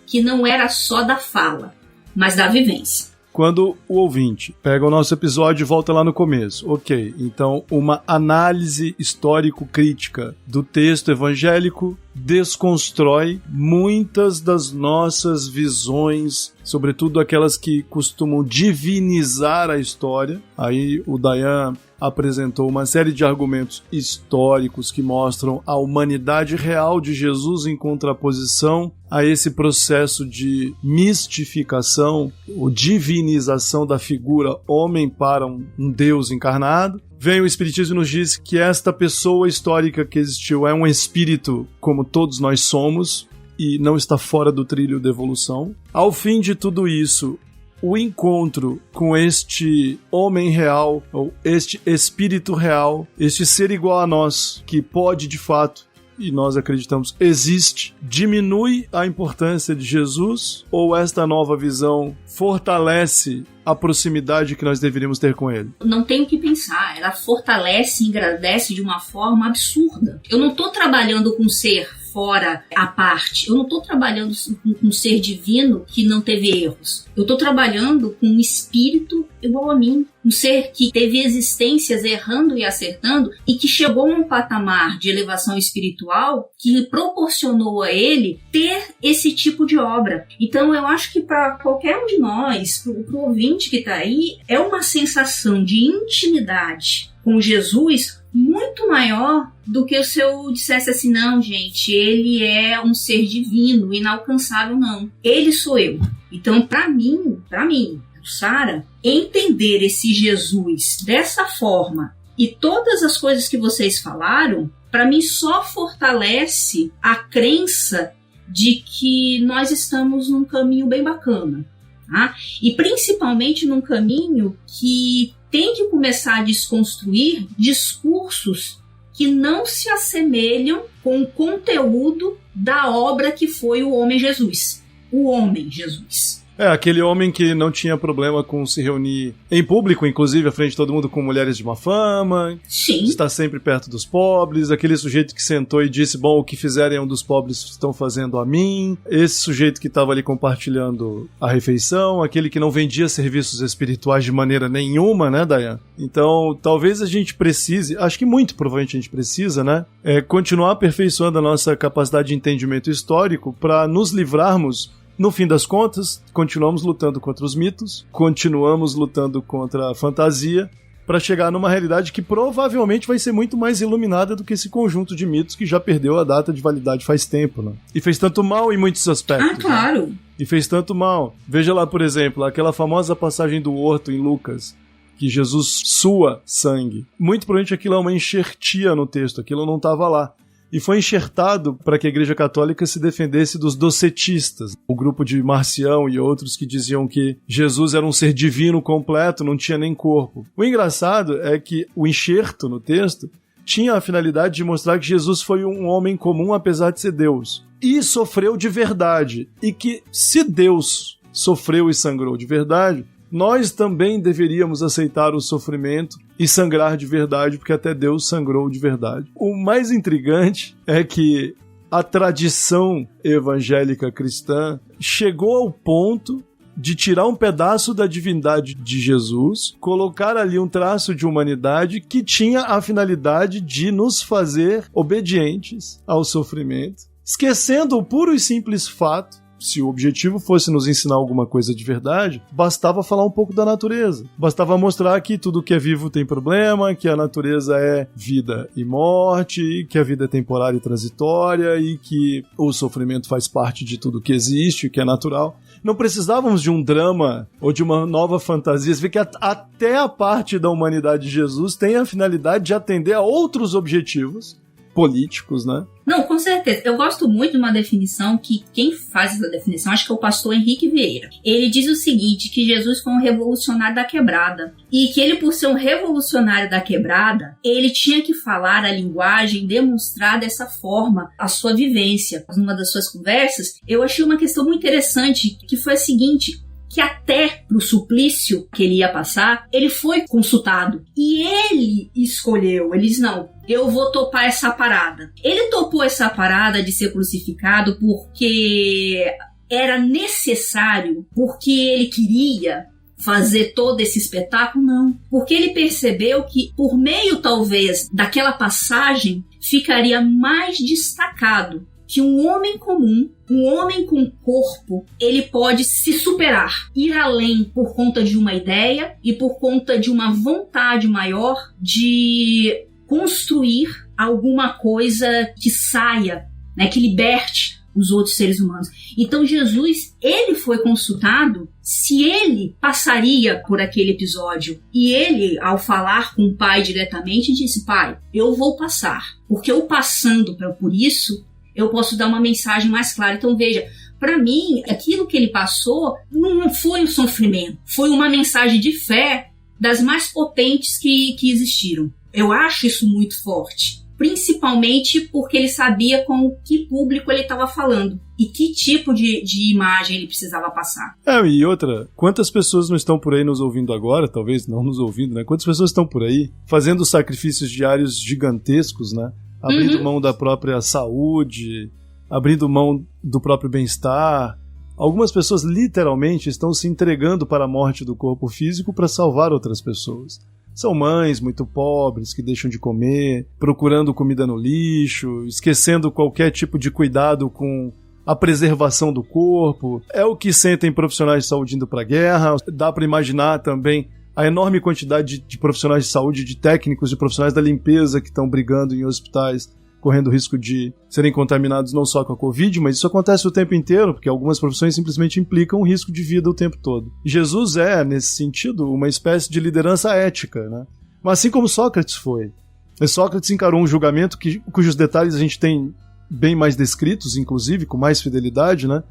que não era só da fala, mas da vivência. Quando o ouvinte pega o nosso episódio e volta lá no começo, ok, então uma análise histórico-crítica do texto evangélico desconstrói muitas das nossas visões, sobretudo aquelas que costumam divinizar a história. Aí o Dayan apresentou uma série de argumentos históricos que mostram a humanidade real de Jesus em contraposição a esse processo de mistificação ou divinização da figura homem para um Deus encarnado. Vem o Espiritismo e nos diz que esta pessoa histórica que existiu é um espírito como todos nós somos e não está fora do trilho da evolução. Ao fim de tudo isso, o encontro com este homem real, ou este espírito real, este ser igual a nós, que pode de fato, e nós acreditamos, existe, diminui a importância de Jesus, ou esta nova visão fortalece a proximidade que nós deveríamos ter com ele? Não tem o que pensar, ela fortalece e engrandece de uma forma absurda. Eu não estou trabalhando com ser fora a parte. Eu não estou trabalhando com um ser divino que não teve erros. Eu estou trabalhando com um espírito igual a mim. Um ser que teve existências errando e acertando e que chegou a um patamar de elevação espiritual que proporcionou a ele ter esse tipo de obra. Então eu acho que para qualquer um de nós, para o ouvinte que está aí, é uma sensação de intimidade com Jesus muito maior do que se eu dissesse assim, não, gente, ele é um ser divino, inalcançável, não. Ele sou eu. Então, para mim, Sara, entender esse Jesus dessa forma e todas as coisas que vocês falaram, para mim só fortalece a crença de que nós estamos num caminho bem bacana, tá? E principalmente num caminho que tem que começar a desconstruir discursos que não se assemelham com o conteúdo da obra que foi o homem Jesus. O homem Jesus. Aquele homem que não tinha problema com se reunir em público, inclusive à frente de todo mundo, com mulheres de má fama. Sim. Está sempre perto dos pobres. Aquele sujeito que sentou e disse, bom, o que fizerem um dos pobres estão fazendo a mim. Esse sujeito que estava ali compartilhando a refeição. Aquele que não vendia serviços espirituais de maneira nenhuma, né, Dayan? Então, talvez a gente precise, acho que muito provavelmente a gente precisa, né, continuar aperfeiçoando a nossa capacidade de entendimento histórico para nos livrarmos. No fim das contas, continuamos lutando contra os mitos, continuamos lutando contra a fantasia, para chegar numa realidade que provavelmente vai ser muito mais iluminada do que esse conjunto de mitos que já perdeu a data de validade faz tempo, né? E fez tanto mal em muitos aspectos. Ah, claro! Né? E fez tanto mal. Veja lá, por exemplo, aquela famosa passagem do horto em Lucas, que Jesus sua sangue. Muito provavelmente aquilo é uma enxertia no texto, aquilo não estava lá. E foi enxertado para que a Igreja Católica se defendesse dos docetistas, o grupo de Marcião e outros que diziam que Jesus era um ser divino completo, não tinha nem corpo. O engraçado é que o enxerto no texto tinha a finalidade de mostrar que Jesus foi um homem comum apesar de ser Deus. E sofreu de verdade. E que se Deus sofreu e sangrou de verdade, nós também deveríamos aceitar o sofrimento e sangrar de verdade, porque até Deus sangrou de verdade. O mais intrigante é que a tradição evangélica cristã chegou ao ponto de tirar um pedaço da divindade de Jesus, colocar ali um traço de humanidade que tinha a finalidade de nos fazer obedientes ao sofrimento, esquecendo o puro e simples fato. Se o objetivo fosse nos ensinar alguma coisa de verdade, bastava falar um pouco da natureza. Bastava mostrar que tudo que é vivo tem problema, que a natureza é vida e morte, que a vida é temporária e transitória e que o sofrimento faz parte de tudo que existe, que é natural. Não precisávamos de um drama ou de uma nova fantasia. Você vê que até a parte da humanidade de Jesus tem a finalidade de atender a outros objetivos políticos, né? Não, com certeza. Eu gosto muito de uma definição que quem faz essa definição, acho que é o pastor Henrique Vieira. Ele diz o seguinte, que Jesus foi um revolucionário da quebrada. E que ele, por ser um revolucionário da quebrada, ele tinha que falar a linguagem, demonstrar dessa forma a sua vivência. Numa das suas conversas, eu achei uma questão muito interessante, que foi a seguinte, que até pro suplício que ele ia passar, ele foi consultado. E ele escolheu, ele disse, não, eu vou topar essa parada. Ele topou essa parada de ser crucificado porque era necessário, porque ele queria fazer todo esse espetáculo? Não. Porque ele percebeu que, por meio, talvez, daquela passagem, ficaria mais destacado que um homem comum, um homem com corpo, ele pode se superar, ir além por conta de uma ideia e por conta de uma vontade maior de construir alguma coisa que saia, né, que liberte os outros seres humanos. Então Jesus, ele foi consultado se ele passaria por aquele episódio. E ele, ao falar com o pai diretamente, disse: pai, eu vou passar, porque eu passando por isso, eu posso dar uma mensagem mais clara. Então veja, para mim, aquilo que ele passou não foi um sofrimento, foi uma mensagem de fé das mais potentes que existiram. Eu acho isso muito forte. Principalmente porque ele sabia com que público ele estava falando e que tipo de imagem ele precisava passar. E outra, quantas pessoas não estão por aí nos ouvindo agora, talvez não nos ouvindo, né? Quantas pessoas estão por aí fazendo sacrifícios diários gigantescos, né? Abrindo mão da própria saúde, abrindo mão do próprio bem-estar. Algumas pessoas literalmente estão se entregando para a morte do corpo físico para salvar outras pessoas. São mães muito pobres que deixam de comer, procurando comida no lixo, esquecendo qualquer tipo de cuidado com a preservação do corpo. É o que sentem profissionais de saúde indo para a guerra. Dá para imaginar também a enorme quantidade de profissionais de saúde, de técnicos, de profissionais da limpeza que estão brigando em hospitais, correndo risco de serem contaminados não só com a Covid, mas isso acontece o tempo inteiro, porque algumas profissões simplesmente implicam um risco de vida o tempo todo. E Jesus é, nesse sentido, uma espécie de liderança ética, né? Mas assim como Sócrates foi. E Sócrates encarou um julgamento cujos detalhes a gente tem bem mais descritos, inclusive, com mais fidelidade, né?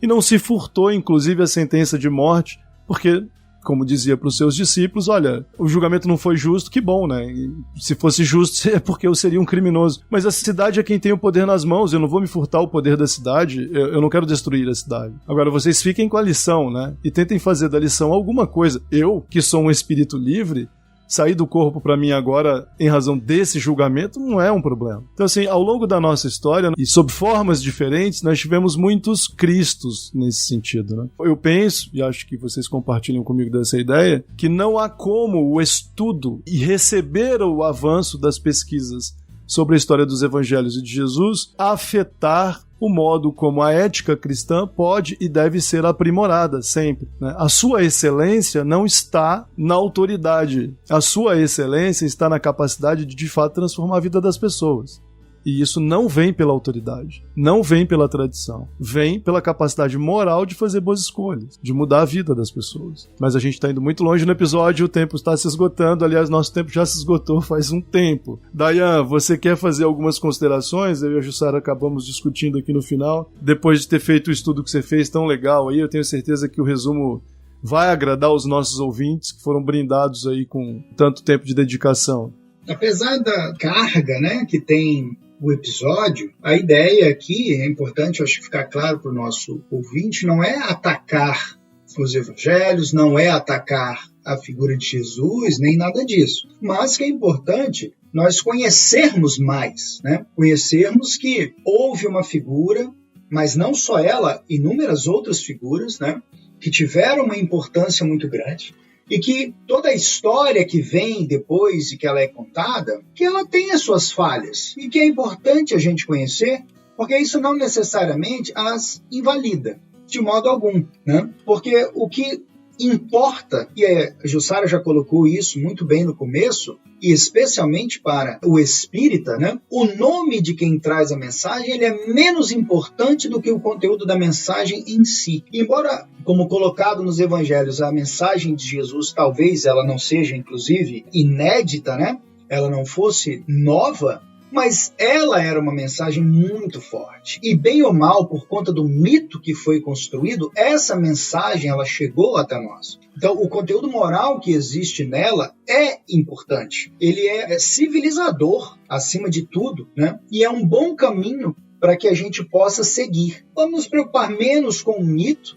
E não se furtou, inclusive, a sentença de morte, porque, como dizia para os seus discípulos, olha, o julgamento não foi justo, que bom, né? E se fosse justo é porque eu seria um criminoso. Mas a cidade é quem tem o poder nas mãos, eu não vou me furtar o poder da cidade, eu não quero destruir a cidade. Agora, vocês fiquem com a lição, né? E tentem fazer da lição alguma coisa. Eu, que sou um espírito livre, sair do corpo para mim agora em razão desse julgamento não é um problema. Então assim, ao longo da nossa história e sob formas diferentes, nós tivemos muitos Cristos nesse sentido, né? Eu penso, e acho que vocês compartilham comigo dessa ideia, que não há como o estudo e receber o avanço das pesquisas sobre a história dos evangelhos e de Jesus afetar o modo como a ética cristã pode e deve ser aprimorada sempre, né? A sua excelência não está na autoridade. A sua excelência está na capacidade de fato, transformar a vida das pessoas. E isso não vem pela autoridade, não vem pela tradição, vem pela capacidade moral de fazer boas escolhas, de mudar a vida das pessoas. Mas a gente está indo muito longe no episódio, o tempo está se esgotando, aliás, nosso tempo já se esgotou faz um tempo. Dayan, você quer fazer algumas considerações? Eu e a Jussara acabamos discutindo aqui no final. Depois de ter feito o estudo que você fez tão legal aí, eu tenho certeza que o resumo vai agradar os nossos ouvintes que foram brindados aí com tanto tempo de dedicação. Apesar da carga, né, que tem o episódio, a ideia aqui, é importante, acho que ficar claro para o nosso ouvinte, não é atacar os evangelhos, não é atacar a figura de Jesus, nem nada disso. Mas que é importante nós conhecermos mais, né? Conhecermos que houve uma figura, mas não só ela, inúmeras outras figuras, né, que tiveram uma importância muito grande, e que toda a história que vem depois e que ela é contada, que ela tem as suas falhas, e que é importante a gente conhecer, porque isso não necessariamente as invalida, de modo algum, né? Porque o que importa, e a Jussara já colocou isso muito bem no começo, e especialmente para o espírita, né? O nome de quem traz a mensagem ele é menos importante do que o conteúdo da mensagem em si. Embora, como colocado nos evangelhos, a mensagem de Jesus talvez ela não seja, inclusive, inédita, né? Ela não fosse nova, mas ela era uma mensagem muito forte. E bem ou mal, por conta do mito que foi construído, essa mensagem ela chegou até nós. Então, o conteúdo moral que existe nela é importante. Ele é civilizador, acima de tudo, né? E é um bom caminho para que a gente possa seguir. Vamos nos preocupar menos com o mito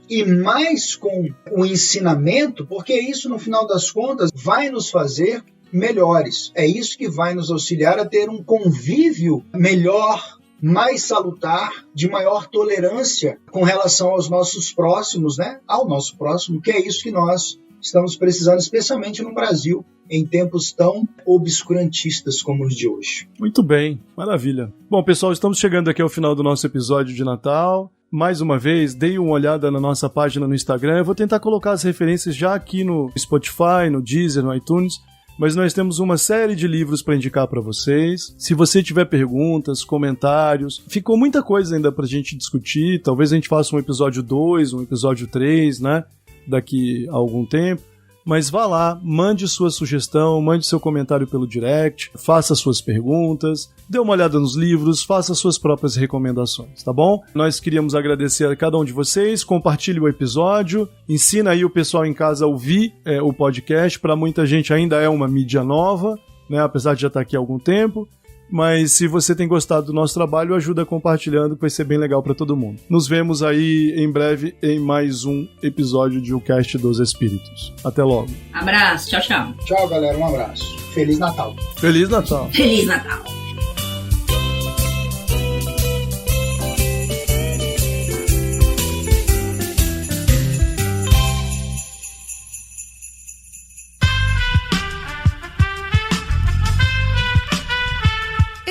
e mais com o ensinamento, porque isso, no final das contas, vai nos fazer melhores. É isso que vai nos auxiliar a ter um convívio melhor, mais salutar, de maior tolerância com relação aos nossos próximos, né? Ao nosso próximo, que é isso que nós estamos precisando, especialmente no Brasil, em tempos tão obscurantistas como os de hoje. Muito bem, maravilha. Bom, pessoal, estamos chegando aqui ao final do nosso episódio de Natal. Mais uma vez, deem uma olhada na nossa página no Instagram. Eu vou tentar colocar as referências já aqui no Spotify, no Deezer, no iTunes, mas nós temos uma série de livros para indicar para vocês. Se você tiver perguntas, comentários, ficou muita coisa ainda pra gente discutir. Talvez a gente faça um episódio 2, um episódio 3, né? Daqui a algum tempo. Mas vá lá, mande sua sugestão, mande seu comentário pelo direct, faça suas perguntas, dê uma olhada nos livros, faça suas próprias recomendações, tá bom? Nós queríamos agradecer a cada um de vocês, compartilhe o episódio, ensina aí o pessoal em casa a ouvir o podcast. Para muita gente ainda é uma mídia nova, né? Apesar de já estar aqui há algum tempo. Mas se você tem gostado do nosso trabalho, ajuda compartilhando, que vai ser bem legal para todo mundo. Nos vemos aí em breve em mais um episódio de O Cast dos Espíritos. Até logo. Abraço, tchau, tchau. Tchau, galera, um abraço. Feliz Natal. Feliz Natal. Feliz Natal.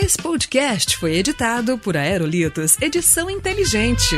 Esse podcast foi editado por Aerolitos Edição Inteligente.